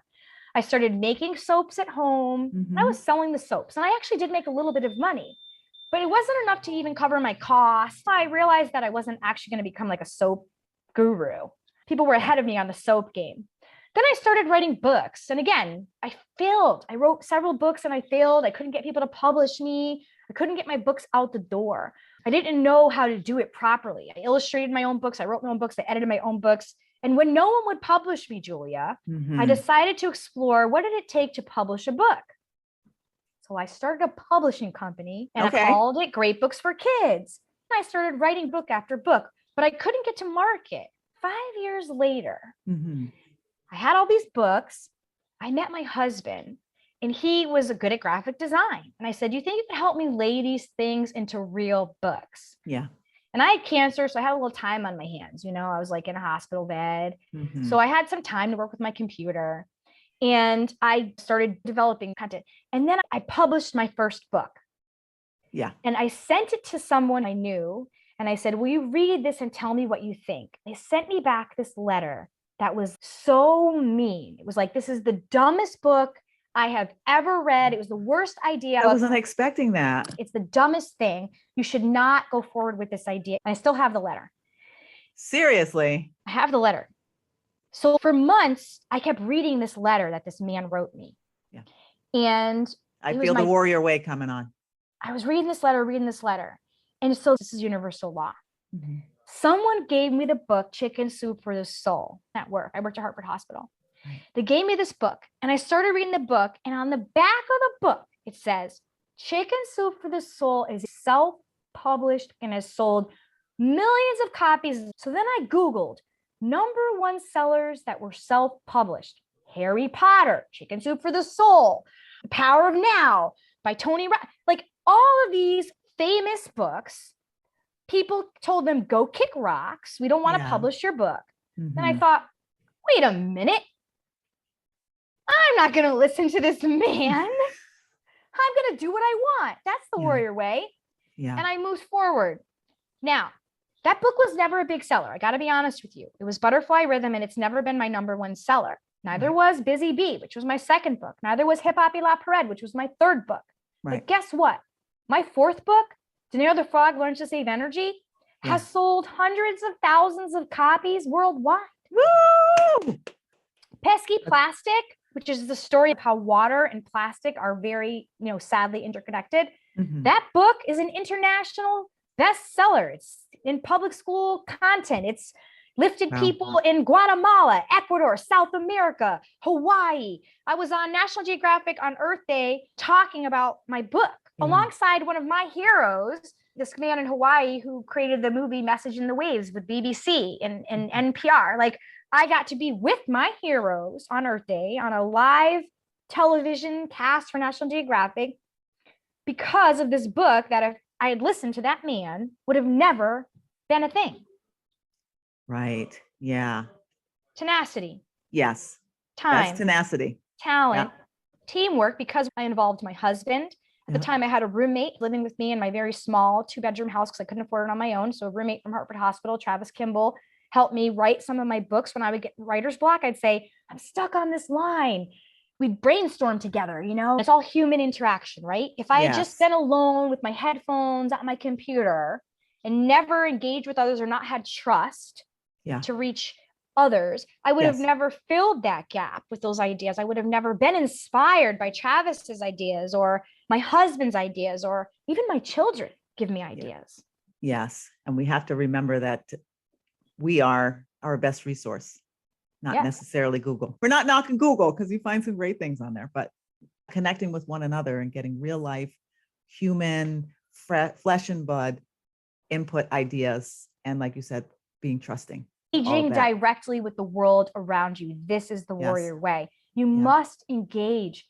I started making soaps at home. And I was selling the soaps. And I actually did make a little bit of money, but it wasn't enough to even cover my costs. I realized that I wasn't actually going to become like a soap guru. People were ahead of me on the soap game. Then I started writing books. And again, I failed. I wrote several books and I failed. I couldn't get people to publish me. I couldn't get my books out the door. I didn't know how to do it properly. I illustrated my own books. I wrote my own books. I edited my own books. And when no one would publish me, Julia, I decided to explore, what did it take to publish a book? So I started a publishing company and I called it Great Books for Kids. And I started writing book after book, but I couldn't get to market. 5 years later, I had all these books. I met my husband and he was good at graphic design. And I said, you think you can help me lay these things into real books? Yeah. And I had cancer, so I had a little time on my hands. You know, I was like in a hospital bed. So I had some time to work with my computer and I started developing content. And then I published my first book. Yeah. And I sent it to someone I knew. And I said, will you read this and tell me what you think? They sent me back this letter that was so mean. It was like, this is the dumbest book I have ever read. It was the worst idea. I wasn't expecting that. It's the dumbest thing. You should not go forward with this idea. And I still have the letter. Seriously? I have the letter. So for months, I kept reading this letter that this man wrote me. Yeah. And I feel the warrior way coming on. I was reading this letter. And so this is universal law. Someone gave me the book, Chicken Soup for the Soul, at work. I worked at Hartford Hospital. They gave me this book and I started reading the book, and on the back of the book, it says, Chicken Soup for the Soul is self-published and has sold millions of copies. So then I Googled number one sellers that were self-published. Harry Potter, Chicken Soup for the Soul, The Power of Now by Tony Robbins. Like all of these famous books, people told them, go kick rocks. We don't want to publish your book. Mm-hmm. And I thought, wait a minute. I'm not going to listen to this man. I'm going to do what I want. That's the warrior way. Yeah. And I moved forward. Now, that book was never a big seller. I got to be honest with you. It was Butterfly Rhythm, and it's never been my number one seller. Neither was Busy Bee, which was my second book. Neither was Hip Hoppy La Parade, which was my third book. Right. But guess what? My fourth book, De Niro the Frog Learns to Save Energy, has sold hundreds of thousands of copies worldwide. Woo! Pesky Plastic, which is the story of how water and plastic are very, sadly interconnected. Mm-hmm. That book is an international bestseller. It's in public school content. It's lifted people in Guatemala, Ecuador, South America, Hawaii. I was on National Geographic on Earth Day talking about my book alongside one of my heroes, this man in Hawaii who created the movie Message in the Waves with BBC and NPR. Like, I got to be with my heroes on Earth Day on a live television cast for National Geographic because of this book that if I had listened to that man would have never been a thing. Right. Yeah. Tenacity. Yes. Time. That's tenacity. Talent. Teamwork, because I involved my husband. At the time, I had a roommate living with me in my very small 2-bedroom house because I couldn't afford it on my own. So a roommate from Hartford Hospital, Travis Kimball, helped me write some of my books. When I would get writer's block, I'd say, I'm stuck on this line. We'd brainstorm together, It's all human interaction, right? If I had just been alone with my headphones on my computer and never engaged with others or not had trust to reach others, I would have never filled that gap with those ideas. I would have never been inspired by Travis's ideas or my husband's ideas, or even my children give me ideas. Yes. And we have to remember that we are our best resource, not necessarily Google. We're not knocking Google because you find some great things on there, but connecting with one another and getting real life, human, flesh and blood input ideas. And like you said, being trusting. Engaging directly with the world around you. This is the warrior way. You must engage,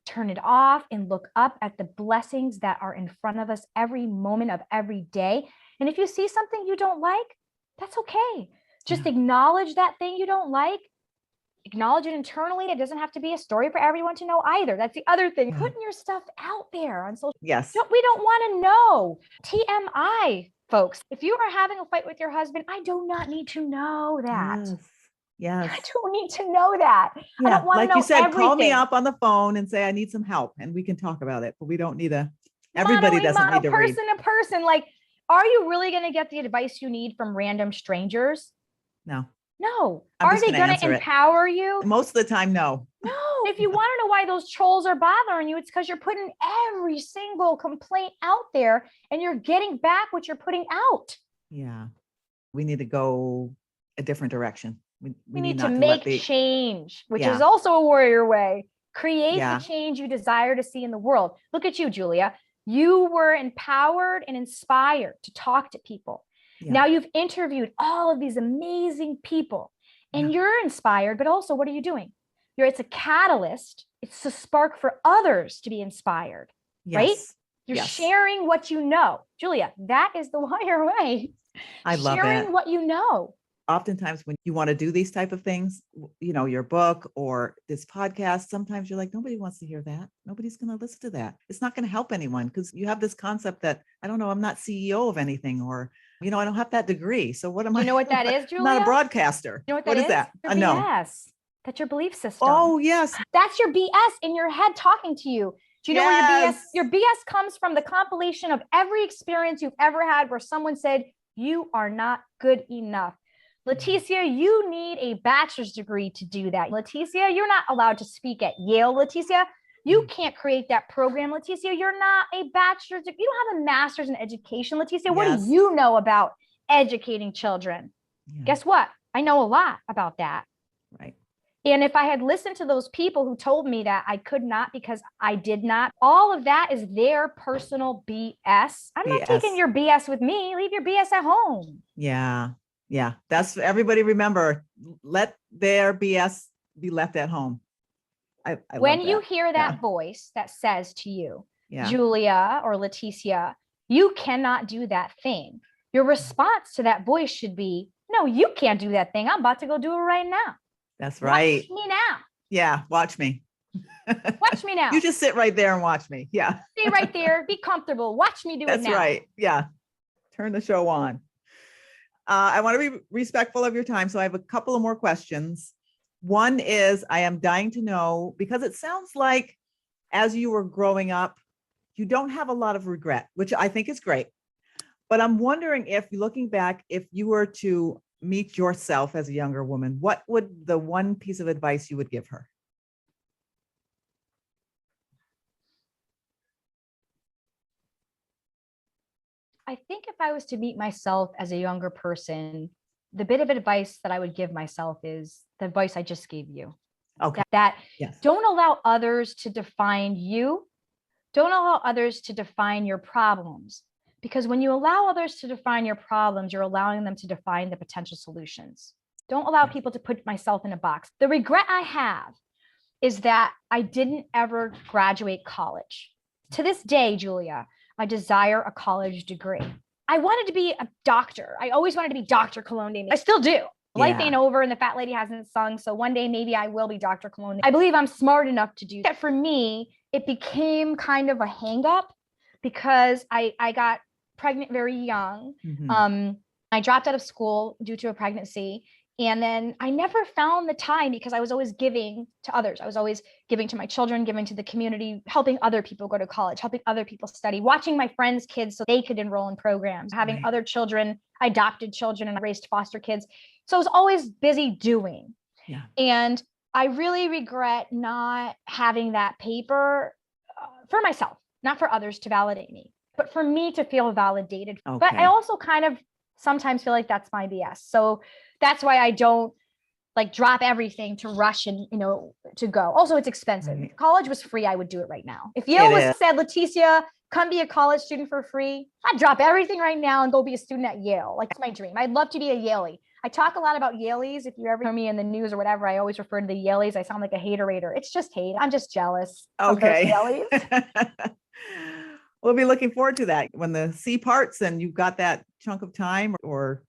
turn it off, and look up at the blessings that are in front of us every moment of every day. And if you see something you don't like, that's okay. Just acknowledge that thing you don't like. Acknowledge it internally. It doesn't have to be a story for everyone to know either. That's the other thing. Putting your stuff out there on social. Yes. We don't want to know. TMI, folks. If you are having a fight with your husband, I do not need to know that. Yes. I don't need to know that. Yeah. I don't want to know you said, everything. Call me up on the phone and say, I need some help and we can talk about it, but we don't need everybody doesn't need to read. Person to person. Like, are you really going to get the advice you need from random strangers? No. Are they going to empower you? Most of the time, no. No. If you want to know why those trolls are bothering you, it's because you're putting every single complaint out there and you're getting back what you're putting out. Yeah. We need to go a different direction. We need to make change, which is also a warrior way. Create the change you desire to see in the world. Look at you, Julia. You were empowered and inspired to talk to people. Yeah. Now you've interviewed all of these amazing people and you're inspired, but also what are you doing? It's a catalyst. It's a spark for others to be inspired, right? You're sharing what you know. Julia, that is the warrior way. I love it. Sharing what you know. Oftentimes when you want to do these type of things, your book or this podcast, sometimes you're like, nobody wants to hear that. Nobody's going to listen to that. It's not going to help anyone because you have this concept that, I don't know, I'm not CEO of anything, or, I don't have that degree. So what am I? You know what that is, Julia? I'm not a broadcaster. You know what is that? I know. BS. That's your belief system. Oh, yes. That's your BS in your head talking to you. Do you know where your BS comes from? The compilation of every experience you've ever had where someone said, you are not good enough. Leticia, you need a bachelor's degree to do that. Leticia, you're not allowed to speak at Yale. Leticia, you can't create that program. Leticia, you're not a bachelor's degree. You don't have a master's in education. Leticia, what do you know about educating children? Guess what? I know a lot about that. Right. And if I had listened to those people who told me that I could not because I did not, all of that is their personal BS. I'm not taking your BS with me. Leave your BS at home. Yeah. Yeah. That's everybody. Remember, let their BS be left at home. I when you hear that voice that says to you, Julia or Leticia, you cannot do that thing. Your response to that voice should be, no, you can't do that thing. I'm about to go do it right now. That's right. Watch me now. Yeah. Watch me. Watch me now. You just sit right there and watch me. Yeah. Stay right there. Be comfortable. Watch me do it now. That's right. Yeah. Turn the show on. I want to be respectful of your time. So I have a couple of more questions. One is, I am dying to know, because it sounds like as you were growing up, you don't have a lot of regret, which I think is great. But I'm wondering if, looking back, if you were to meet yourself as a younger woman, what would the one piece of advice you would give her? I think if I was to meet myself as a younger person, the bit of advice that I would give myself is the advice I just gave you. Okay. That yes. Don't allow others to define you. Don't allow others to define your problems. Because when you allow others to define your problems, you're allowing them to define the potential solutions. Don't allow people to put myself in a box. The regret I have is that I didn't ever graduate college. To this day, Julia, I desire a college degree. I wanted to be a doctor. I always wanted to be Dr. Colón de Mejias. I still do. Life ain't over and the fat lady hasn't sung. So one day maybe I will be Dr. Colón de Mejias. I believe I'm smart enough to do that. For me, it became kind of a hang up because I got pregnant very young. Mm-hmm. I dropped out of school due to a pregnancy. And then I never found the time because I was always giving to others. I was always giving to my children, giving to the community, helping other people go to college, helping other people study, watching my friends' kids so they could enroll in programs, having other children, adopted children, and I raised foster kids. So I was always busy doing. Yeah. And I really regret not having that paper for myself, not for others to validate me, but for me to feel validated. Okay. But I also kind of sometimes feel like that's my BS. So that's why I don't like drop everything to rush and, to go. Also, it's expensive. If college was free, I would do it right now. If Yale said, Leticia, come be a college student for free, I'd drop everything right now and go be a student at Yale. Like, it's my dream. I'd love to be a Yalie. I talk a lot about Yalies. If you ever hear me in the news or whatever, I always refer to the Yalies. I sound like a hater-rater. It's just hate. I'm just jealous of those Yalies. We'll be looking forward to that when the sea parts and you've got that chunk of time or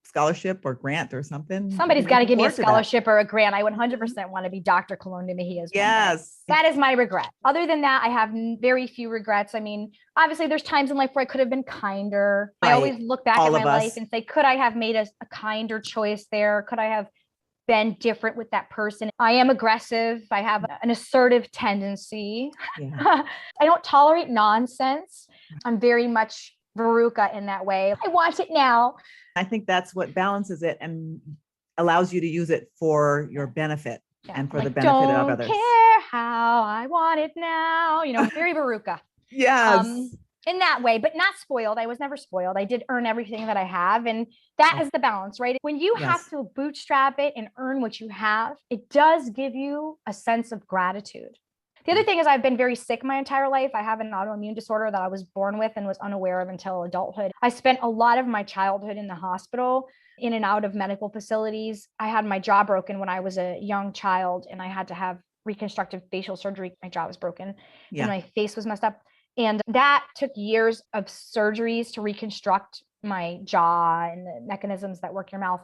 scholarship or grant or something. Somebody's got to give me a scholarship or a grant. I 100% want to be Dr. Colón de Mejias. Yes. That is my regret. Other than that, I have very few regrets. I mean, obviously there's times in life where I could have been kinder. Right. I always look back at my life and say, could I have made a kinder choice there? Could I have been different with that person? I am aggressive. I have an assertive tendency. Yeah. I don't tolerate nonsense. I'm very much Veruca in that way. I want it now. I think that's what balances it and allows you to use it for your benefit and for the benefit of others. Don't care how I want it now. Very Veruca. Yes. In that way, but not spoiled. I was never spoiled. I did earn everything that I have. And that is the balance, right? When you have to bootstrap it and earn what you have, it does give you a sense of gratitude. The other thing is I've been very sick my entire life. I have an autoimmune disorder that I was born with and was unaware of until adulthood. I spent a lot of my childhood in the hospital, in and out of medical facilities. I had my jaw broken when I was a young child and I had to have reconstructive facial surgery. My jaw was broken and my face was messed up. And that took years of surgeries to reconstruct my jaw and the mechanisms that work your mouth.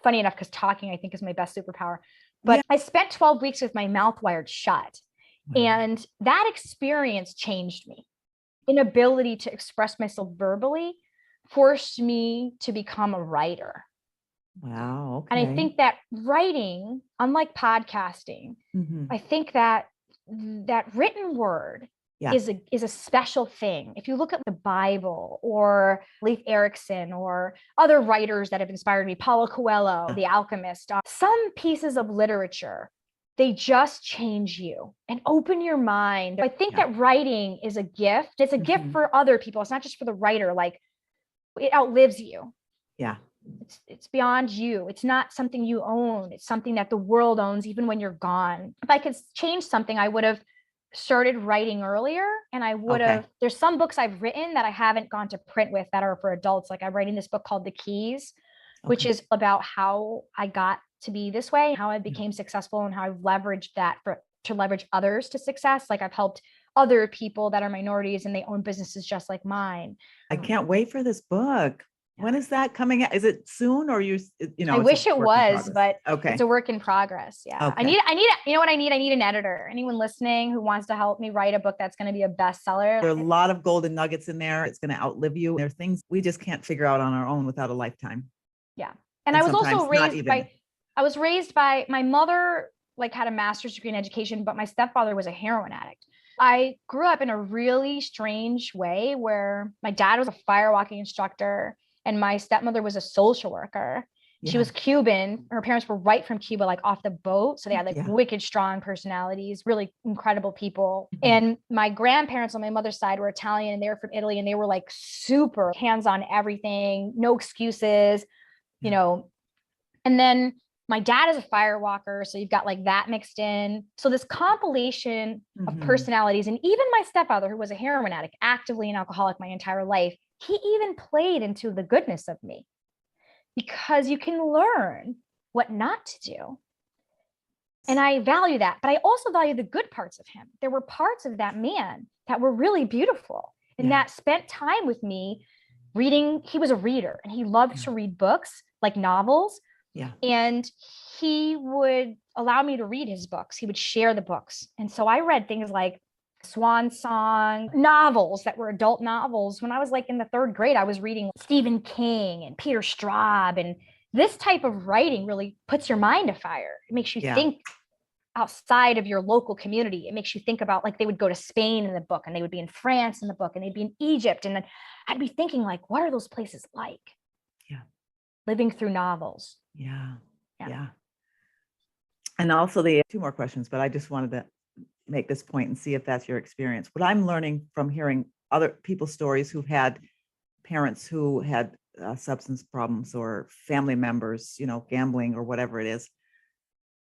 Funny enough, because talking, I think, is my best superpower. But I spent 12 weeks with my mouth wired shut. And that experience changed me. Inability to express myself verbally forced me to become a writer. Wow. Okay. And I think that writing, unlike podcasting, I think that written word is a special thing. If you look at the Bible or Leif Erikson or other writers that have inspired me, Paulo Coelho, The Alchemist, some pieces of literature, they just change you and open your mind. I think that writing is a gift. It's a gift for other people. It's not just for the writer. Like, it outlives you. Yeah. It's beyond you. It's not something you own. It's something that the world owns, even when you're gone. If I could change something, I would have started writing earlier, and I would have, there's some books I've written that I haven't gone to print with that are for adults. Like I'm writing this book called The Keys, which is about how I got to be this way, how I became successful, and how I've leveraged that to leverage others to success. Like I've helped other people that are minorities and they own businesses just like mine. I can't wait for this book. When is that coming out? Is it soon, or I wish it was, but it's a work in progress. Yeah. Okay. I need, you know what I need? I need an editor. Anyone listening who wants to help me write a book that's going to be a bestseller. There are a lot of golden nuggets in there. It's going to outlive you. There are things we just can't figure out on our own without a lifetime. Yeah. And I was also raised by my mother, like had a master's degree in education, but my stepfather was a heroin addict. I grew up in a really strange way where my dad was a firewalking instructor and my stepmother was a social worker. She was Cuban. Her parents were right from Cuba, like off the boat. So they had like wicked strong personalities, really incredible people. And my grandparents on my mother's side were Italian and they were from Italy, and they were like super hands-on everything, no excuses, you know. And then my dad is a firewalker. So you've got like that mixed in. So this compilation of personalities, and even my stepfather, who was a heroin addict, actively an alcoholic my entire life, he even played into the goodness of me, because you can learn what not to do. And I value that, but I also value the good parts of him. There were parts of that man that were really beautiful and that spent time with me reading. He was a reader and he loved to read books, like novels. Yeah. And he would allow me to read his books. He would share the books. And so I read things like Swan Song, novels that were adult novels. When I was like in the 3rd grade, I was reading Stephen King and Peter Straub. And this type of writing really puts your mind afire. It makes you think outside of your local community. It makes you think about, like, they would go to Spain in the book, and they would be in France in the book, and they'd be in Egypt. And then I'd be thinking, like, what are those places like? Yeah. Living through novels. Yeah. And also the 2 more questions, but I just wanted to make this point and see if that's your experience. What I'm learning from hearing other people's stories who've had parents who had substance problems, or family members, gambling or whatever it is.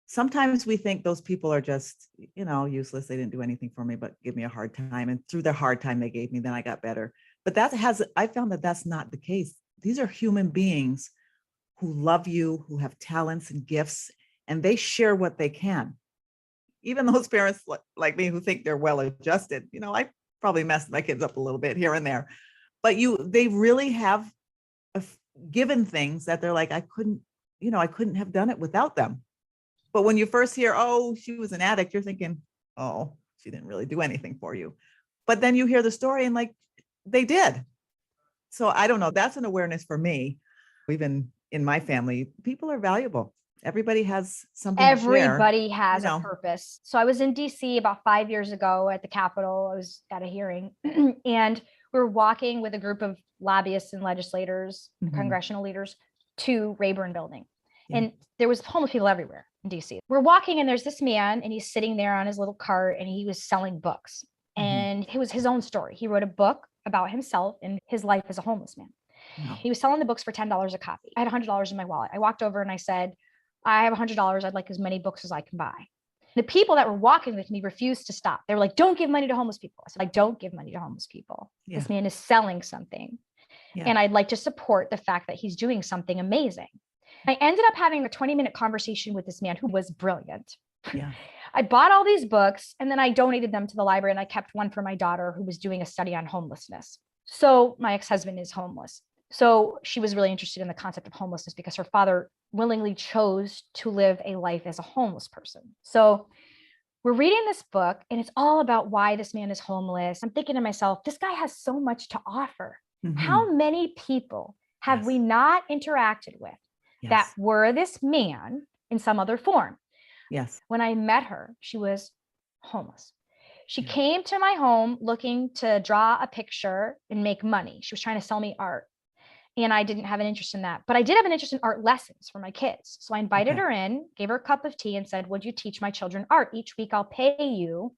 Sometimes we think those people are just, useless. They didn't do anything for me, but give me a hard time. And through their hard time they gave me, then I got better. But I found that that's not the case. These are human beings who love you, who have talents and gifts, and they share what they can. Even those parents like me who think they're well adjusted, I probably messed my kids up a little bit here and there, but they really have given things that they're like, I couldn't have done it without them. But when you first hear, oh, she was an addict, you're thinking, oh, she didn't really do anything for you. But then you hear the story and like, they did. So I don't know. That's an awareness for me. Even in my family, people are valuable. Everybody has something to share. Everybody has a purpose. So I was in DC about 5 years ago at the Capitol. I was at a hearing and we were walking with a group of lobbyists and legislators, congressional leaders, to Rayburn Building. And there was homeless people everywhere in DC. We're walking and there's this man and he's sitting there on his little cart and he was selling books. And it was his own story. He wrote a book about himself and his life as a homeless man. He was selling the books for $10 a copy. I had $100 in my wallet. I walked over and I said, I have $100. I'd like as many books as I can buy. The people that were walking with me refused to stop. They were like, don't give money to homeless people. I said, I don't give money to homeless people. This man is selling something. And I'd like to support the fact that he's doing something amazing. I ended up having a 20-minute conversation with this man who was brilliant. I bought all these books and then I donated them to the library, and I kept one for my daughter who was doing a study on homelessness. So my ex-husband is homeless. So she was really interested in the concept of homelessness because her father willingly chose to live a life as a homeless person. So we're reading this book and it's all about why this man is homeless. I'm thinking to myself, this guy has so much to offer. How many people have we not interacted with that were this man in some other form? When I met her, she was homeless. She came to my home looking to draw a picture and make money. She was trying to sell me art. And I didn't have an interest in that, but I did have an interest in art lessons for my kids. So I invited her in, gave her a cup of tea and said, would you teach my children art? Each week I'll pay you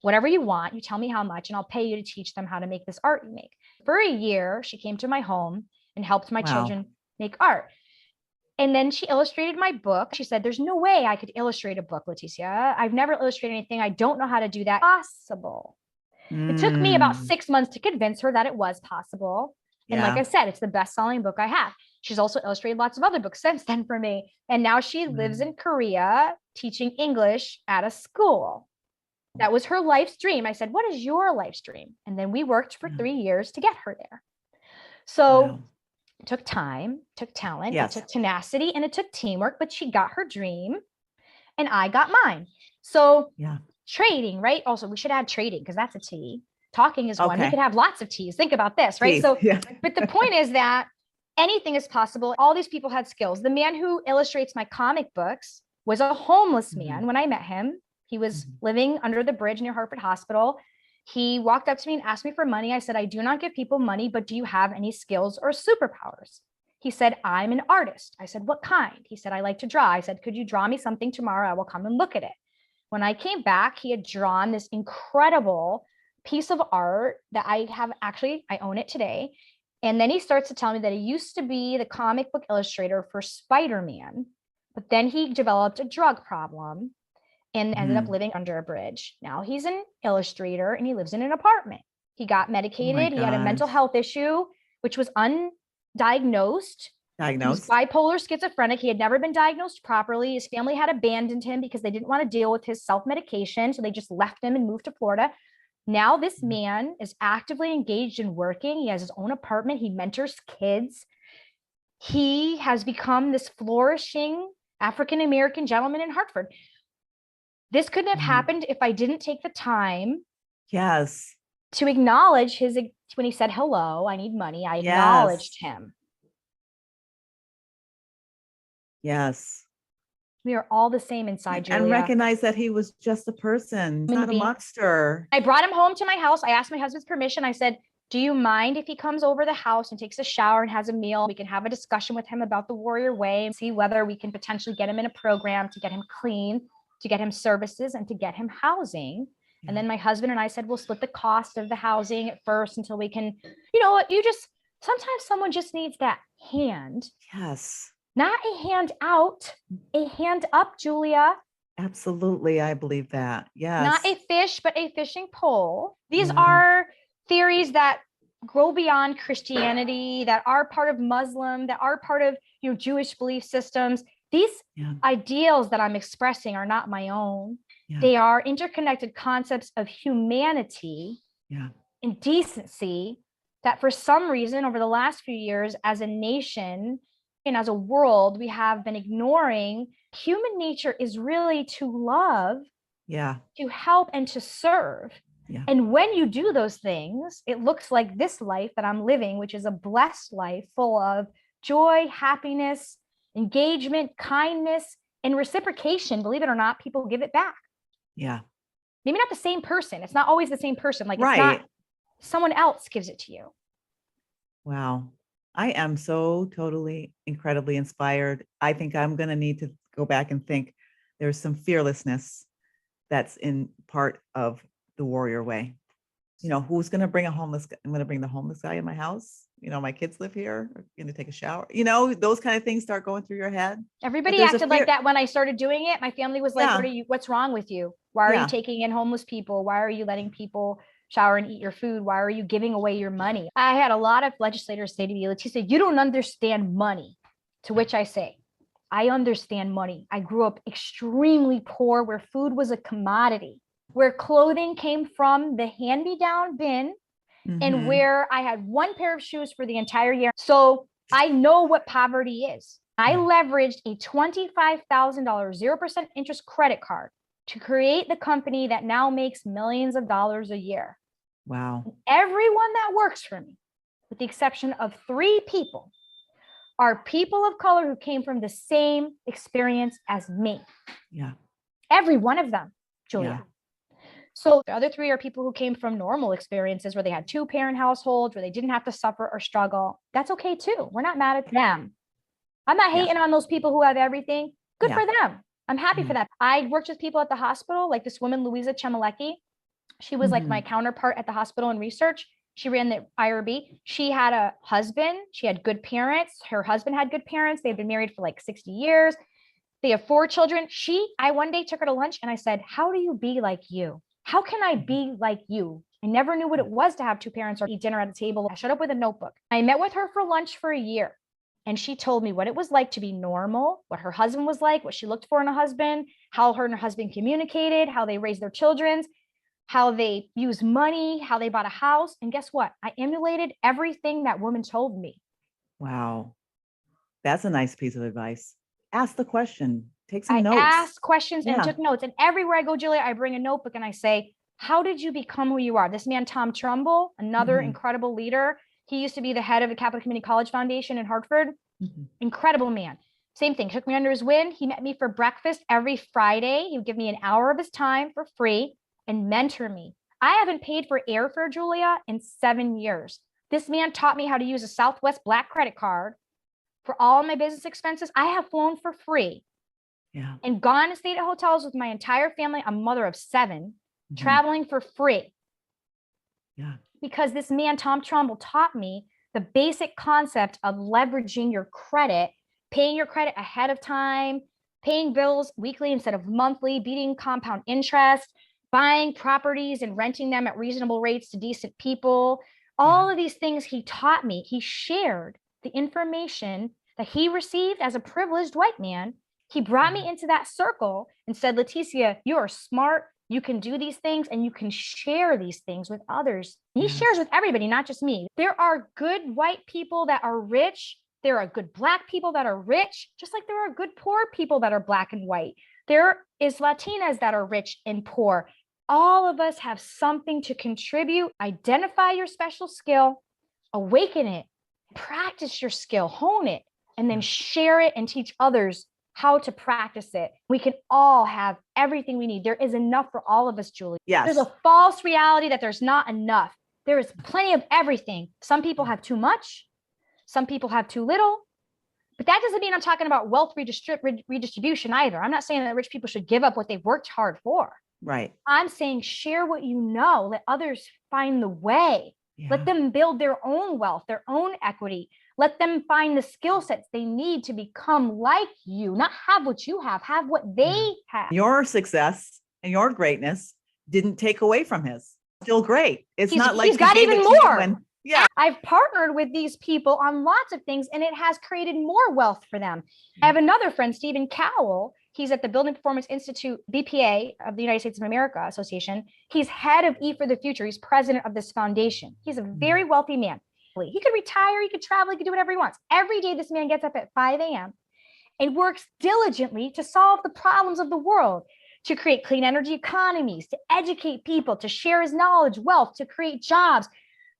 whatever you want. You tell me how much and I'll pay you to teach them how to make this art you make. For a year, she came to my home and helped my children make art. And then she illustrated my book. She said, there's no way I could illustrate a book, Leticia. I've never illustrated anything. I don't know how to do that. Possible. It took me about 6 months to convince her that it was possible. And like I said, it's the best-selling book I have. She's also illustrated lots of other books since then for me. And now she lives in Korea teaching English at a school. That was her life's dream. I said, what is your life's dream? And then we worked for 3 years to get her there. So it took time, took talent, it took tenacity, and it took teamwork, but she got her dream and I got mine. So trading, right? Also, we should add trading because that's a T. Talking is one. We could have lots of T's. Think about this, right? So, but the point is that anything is possible. All these people had skills. The man who illustrates my comic books was a homeless man when I met him. He was living under the bridge near Hartford Hospital. He walked up to me and asked me for money. I said, I do not give people money, but do you have any skills or superpowers? He said, I'm an artist. I said, what kind? He said, I like to draw. I said, could you draw me something tomorrow? I will come and look at it. When I came back, he had drawn this incredible piece of art that I have actually, I own it today. And then he starts to tell me that he used to be the comic book illustrator for Spider-Man, but then he developed a drug problem and ended up living under a bridge. Now he's an illustrator and he lives in an apartment. He got medicated. He had a mental health issue, which was undiagnosed. He was bipolar schizophrenic. He had never been diagnosed properly. His family had abandoned him because they didn't want to deal with his self-medication. So they just left him and moved to Florida. Now this man is actively engaged in working. He has his own apartment. He mentors kids. He has become this flourishing African-American gentleman in Hartford. This couldn't have happened if I didn't take the time to acknowledge his, when he said, hello, I need money. I acknowledged him. Yes. We are all the same inside, Julia. And recognize that he was just a person, not a monster. I brought him home to my house. I asked my husband's permission. I said, do you mind if he comes over the house and takes a shower and has a meal? We can have a discussion with him about the Warrior Way and see whether we can potentially get him in a program to get him clean, to get him services, and to get him housing. And then my husband and I said, we'll split the cost of the housing at first until we can, you know what, sometimes someone just needs that hand. Yes. Not a hand out, a hand up, Julia. Absolutely. I believe that. Yes. Not a fish, but a fishing pole. These are theories that go beyond Christianity, that are part of Muslim, that are part of, Jewish belief systems. These ideals that I'm expressing are not my own. They are interconnected concepts of humanity and decency that for some reason over the last few years as a nation and as a world, we have been ignoring. Human nature is really to love, to help, and to serve. And when you do those things, it looks like this life that I'm living, which is a blessed life full of joy, happiness, engagement, kindness, and reciprocation. Believe it or not, people give it back. Maybe not the same person. It's not always the same person. Like it's not, someone else gives it to you. Wow. I am so totally incredibly inspired. I think I'm going to need to go back and think there's some fearlessness that's in part of the Warrior Way. Who's going to bring I'm going to bring the homeless guy in my house. My kids live here. I'm going to take a shower. Those kind of things start going through your head. Everybody acted like that when I started doing it. My family was like, what's wrong with you? Why are you taking in homeless people? Why are you letting people shower and eat your food? Why are you giving away your money? I had a lot of legislators say to me, Leticia, you don't understand money. To which I say, I understand money. I grew up extremely poor, where food was a commodity, where clothing came from the hand-me-down bin, and where I had one pair of shoes for the entire year. So I know what poverty is. I leveraged a $25,000 0% interest credit card to create the company that now makes millions of dollars a year. Wow. Everyone that works for me, with the exception of 3 people, are people of color who came from the same experience as me. Every one of them, Julia. So the other 3 are people who came from normal experiences where they had 2-parent households, where they didn't have to suffer or struggle. That's okay too. We're not mad at them. I'm not hating on those people who have everything. Good for them. I'm happy for that. I worked with people at the hospital, like this woman, Louisa Chemilecki. She was like my counterpart at the hospital in research. She ran the IRB. She had a husband. She had good parents. Her husband had good parents. They've been married for like 60 years. They have 4 children. I one day took her to lunch and I said, how do you be like you? How can I be like you? I never knew what it was to have 2 parents or eat dinner at a table. I showed up with a notebook. I met with her for lunch for a year. And she told me what it was like to be normal, what her husband was like, what she looked for in a husband, how her and her husband communicated, how they raised their children, how they used money, how they bought a house. And guess what? I emulated everything that woman told me. Wow. That's a nice piece of advice. Ask the question. Take some notes. I asked questions and took notes. And everywhere I go, Julia, I bring a notebook and I say, how did you become who you are? This man, Tom Trumbull, another incredible leader. He used to be the head of the Catholic Community College Foundation in Hartford. Incredible man. Same thing. Took me under his wing. He met me for breakfast every Friday. He would give me an hour of his time for free and mentor me. I haven't paid for airfare, Julia, in 7 years. This man taught me how to use a Southwest Black credit card for all my business expenses. I have flown for free and gone and stayed at hotels with my entire family. I'm a mother of 7, traveling for free. Because this man, Tom Trumbull, taught me the basic concept of leveraging your credit, paying your credit ahead of time, paying bills weekly instead of monthly, beating compound interest, buying properties and renting them at reasonable rates to decent people. All of these things he taught me. He shared the information that he received as a privileged white man. He brought me into that circle and said, Leticia, you are smart. You can do these things and you can share these things with others. He shares with everybody, not just me. There are good white people that are rich. There are good Black people that are rich, just like there are good poor people that are Black and white. There is Latinas that are rich and poor. All of us have something to contribute. Identify your special skill, awaken it, practice your skill, hone it, and then share it and teach others how to practice it. We can all have everything we need. There is enough for all of us, Julie. Yes. There's a false reality that there's not enough. There is plenty of everything. Some people have too much. Some people have too little. But that doesn't mean I'm talking about wealth redistribution either. I'm not saying that rich people should give up what they've worked hard for. Right. I'm saying share what you know. Let others find the way. Let them build their own wealth, their own equity. Let them find the skill sets they need to become like you, not have what you have what they have. Your success and your greatness didn't take away from his. Still great. It's not like he's got even more. Yeah. I've partnered with these people on lots of things and it has created more wealth for them. I have another friend, Stephen Cowell. He's at the Building Performance Institute, BPA of the United States of America Association. He's head of E for the Future. He's president of this foundation. He's a very wealthy man. He could retire, he could travel, he could do whatever he wants. Every day, this man gets up at 5 a.m. and works diligently to solve the problems of the world, to create clean energy economies, to educate people, to share his knowledge, wealth, to create jobs.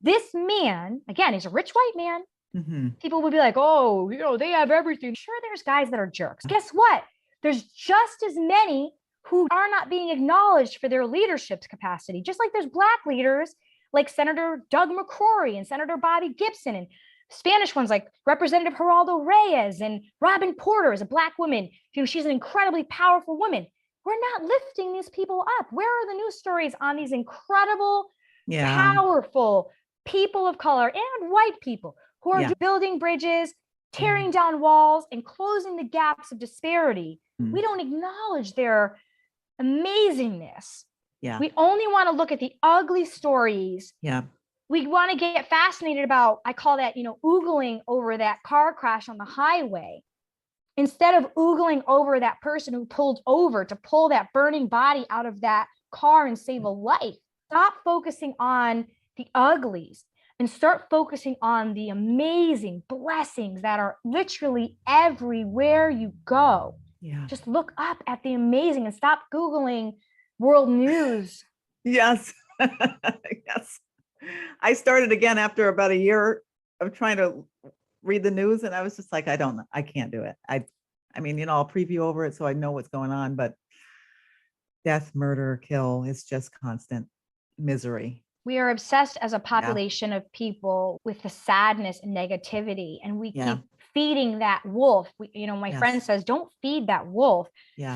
This man, again, he's a rich white man. People would be like, oh, they have everything. Sure, there's guys that are jerks. Guess what? There's just as many who are not being acknowledged for their leadership capacity, just like there's Black leaders like Senator Doug McCrory and Senator Bobby Gibson, and Spanish ones like Representative Geraldo Reyes and Robin Porter is a Black woman. She's an incredibly powerful woman. We're not lifting these people up. Where are the news stories on these incredible, powerful people of color and white people who are building bridges, tearing down walls, and closing the gaps of disparity? We don't acknowledge their amazingness. We only want to look at the ugly stories. We want to get fascinated about, I call that, oogling over that car crash on the highway, instead of oogling over that person who pulled over to pull that burning body out of that car and save a life. Stop focusing on the uglies and start focusing on the amazing blessings that are literally everywhere you go. Just look up at the amazing and stop Googling world news. Yes. I started again after about a year of trying to read the news, and I was just like, I don't know. I can't do it. I mean, I'll preview over it so I know what's going on, but death, murder, kill is just constant misery. We are obsessed as a population of people with the sadness and negativity, and we keep feeding that wolf. My friend says, don't feed that wolf.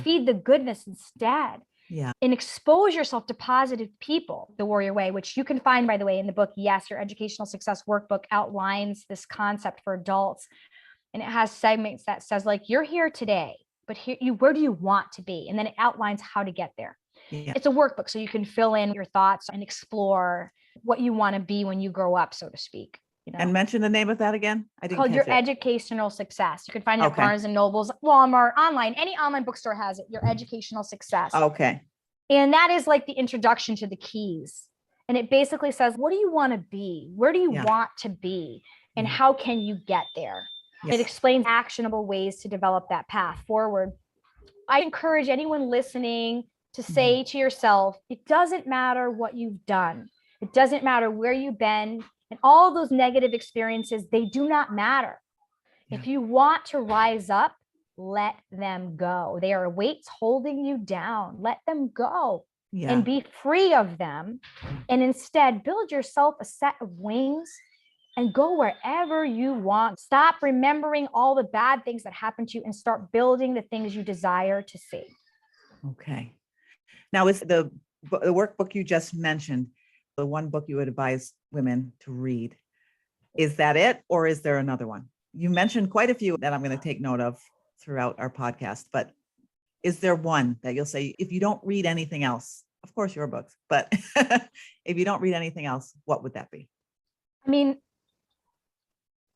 Feed the goodness instead. Yeah. And expose yourself to positive people, the warrior way, which you can find, by the way, in the book. Yes, your educational success workbook outlines this concept for adults. And it has segments that says, like, you're here today, but where do you want to be? And then it outlines how to get there. Yeah. It's a workbook, so you can fill in your thoughts and explore what you want to be when you grow up, so to speak. And mention the name of that again. I didn't called catch Your it. Educational Success. You can find it at Barnes and Nobles, Walmart, online. Any online bookstore has it. Your Educational Success. Okay. And that is like the introduction to the keys. And it basically says, what do you want to be? Where do you want to be? And how can you get there? Yes. It explains actionable ways to develop that path forward. I encourage anyone listening to say to yourself, it doesn't matter what you've done. It doesn't matter where you've been. And all those negative experiences, they do not matter. Yeah. If you want to rise up, let them go. They are weights holding you down. Let them go and be free of them. And instead, build yourself a set of wings and go wherever you want. Stop remembering all the bad things that happened to you and start building the things you desire to see. Okay. Now, is the workbook you just mentioned, the one book you would advise women to read, is that it, or is there another one? You mentioned quite a few that I'm going to take note of throughout our podcast, but is there one that you'll say, if you don't read anything else, of course your books, but if you don't read anything else, what would that be? I mean,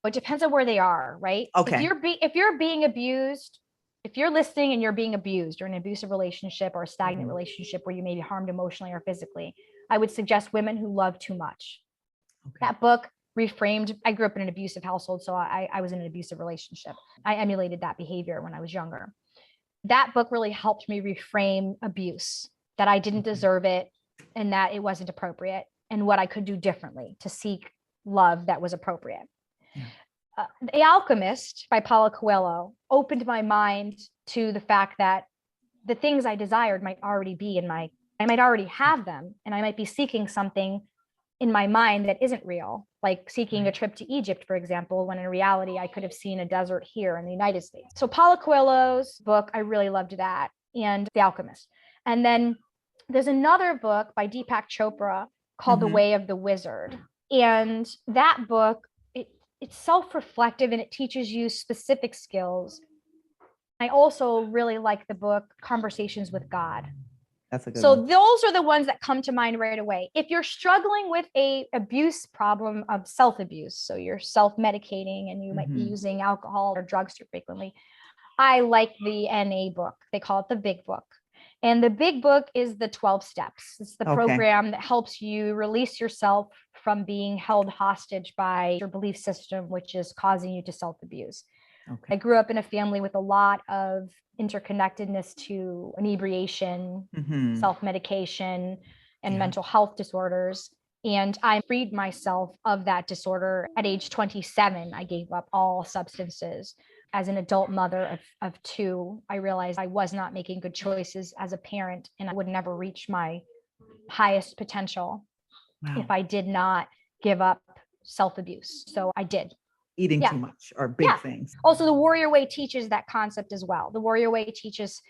it depends on where they are, right? Okay. If you're being abused, if you're listening and you're being abused, you're in an abusive relationship or a stagnant relationship where you may be harmed emotionally or physically, I would suggest Women Who Love Too Much. Okay. That book reframed. I grew up in an abusive household, so I was in an abusive relationship. I emulated that behavior when I was younger. That book really helped me reframe abuse, that I didn't deserve it and that it wasn't appropriate, and what I could do differently to seek love that was appropriate. Yeah. The Alchemist by Paulo Coelho opened my mind to the fact that the things I desired might already be I might already have them, and I might be seeking something in my mind that isn't real, like seeking a trip to Egypt, for example, when in reality, I could have seen a desert here in the United States. So Paulo Coelho's book, I really loved that, and The Alchemist. And then there's another book by Deepak Chopra called The Way of the Wizard. And that book, it's self-reflective and it teaches you specific skills. I also really like the book Conversations with God. That's a good one. one. Those are the ones that come to mind right away. If you're struggling with a abuse problem of self-abuse, so you're self-medicating and you might be using alcohol or drugs too frequently, I like the NA book. They call it the Big Book. And the Big Book is the 12 steps. It's the program that helps you release yourself from being held hostage by your belief system, which is causing you to self-abuse. Okay. I grew up in a family with a lot of interconnectedness to inebriation, self-medication, and mental health disorders. And I freed myself of that disorder at age 27. I gave up all substances. As an adult mother of two, I realized I was not making good choices as a parent, and I would never reach my highest potential if I did not give up self-abuse. So I did. Eating too much or big things. Also, the Warrior Way teaches that concept as well. The Warrior Way teaches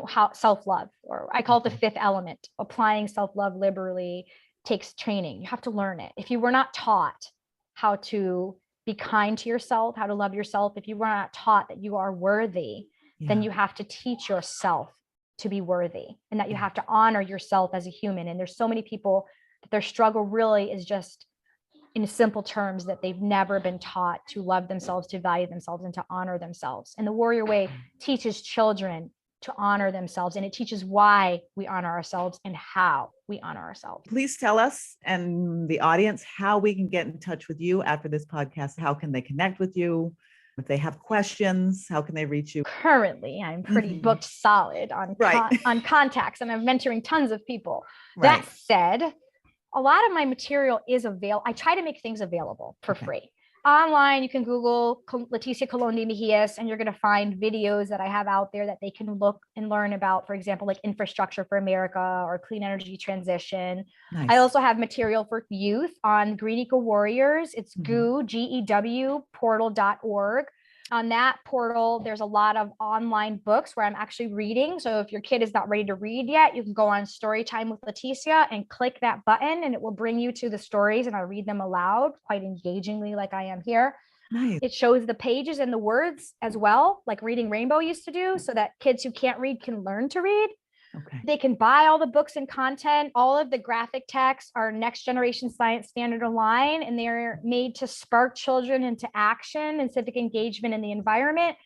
how self-love, or I call it the fifth element. Applying self-love liberally takes training. You have to learn it. If you were not taught how to be kind to yourself, how to love yourself, if you were not taught that you are worthy, then you have to teach yourself to be worthy, and that you have to honor yourself as a human. And there's so many people that their struggle really is just, in simple terms, that they've never been taught to love themselves, to value themselves, and to honor themselves. And the Warrior Way teaches children to honor themselves, and it teaches why we honor ourselves and how we honor ourselves. Please tell us and the audience how we can get in touch with you after this podcast. How can they connect with you? If they have questions, how can they reach you? Currently, I'm pretty booked solid on contacts, and I'm mentoring tons of people. That said, a lot of my material is available. I try to make things available for free. Online, you can Google Leticia Colón de Mejias, and you're going to find videos that I have out there that they can look and learn about, for example, like infrastructure for America or clean energy transition. Nice. I also have material for youth on Green Eco Warriors. It's GEW portal.org. On that portal, there's a lot of online books where I'm actually reading. So if your kid is not ready to read yet, you can go on Story Time with Leticia and click that button, and it will bring you to the stories, and I read them aloud quite engagingly, like I am here. Nice. It shows the pages and the words as well, like Reading Rainbow used to do, so that kids who can't read can learn to read. Okay. They can buy all the books and content. All of the graphic texts are Next Generation Science Standard Align, and they're made to spark children into action and civic engagement in the environment.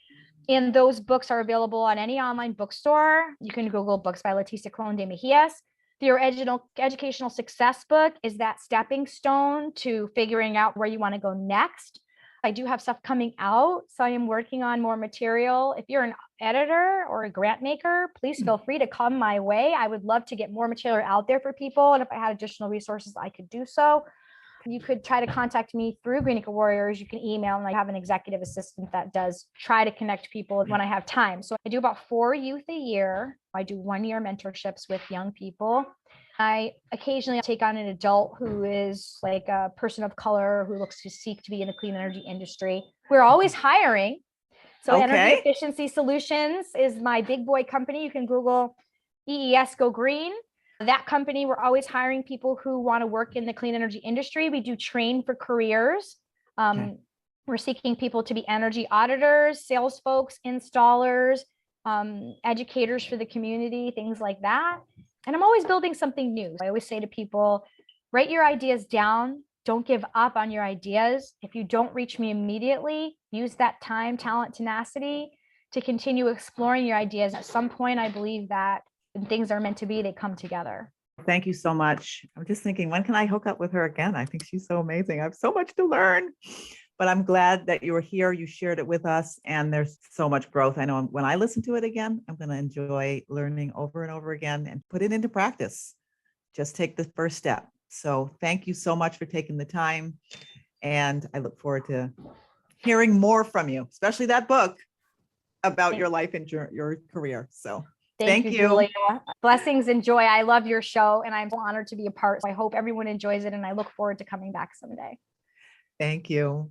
And those books are available on any online bookstore. You can Google books by Leticia Colón de Mejias. The educational success book is that stepping stone to figuring out where you want to go next. I do have stuff coming out, so I am working on more material. If you're an editor or a grant maker, please feel free to come my way. I would love to get more material out there for people. And if I had additional resources, I could do so. You could try to contact me through Green Eco Warriors. You can email, and I have an executive assistant that does try to connect people when I have time. So I do about 4 youth a year. I do 1-year mentorships with young people. I occasionally take on an adult who is like a person of color who looks to seek to be in the clean energy industry. We're always hiring. So Energy Efficiency Solutions is my big boy company. You can Google EES Go Green. That company, we're always hiring people who want to work in the clean energy industry. We do train for careers. We're seeking people to be energy auditors, sales folks, installers, educators for the community, things like that. And I'm always building something new. I always say to people, write your ideas down. Don't give up on your ideas. If you don't reach me immediately, use that time, talent, tenacity to continue exploring your ideas. At some point, I believe that when things are meant to be, they come together. Thank you so much. I'm just thinking, when can I hook up with her again? I think she's so amazing. I have so much to learn, but I'm glad that you were here. You shared it with us, and there's so much growth. I know when I listen to it again, I'm going to enjoy learning over and over again and put it into practice. Just take the first step. So thank you so much for taking the time. And I look forward to hearing more from you, especially that book about your life and your career. So thank you, Julia. Blessings and joy. I love your show, and I'm so honored to be a part. So I hope everyone enjoys it, and I look forward to coming back someday. Thank you.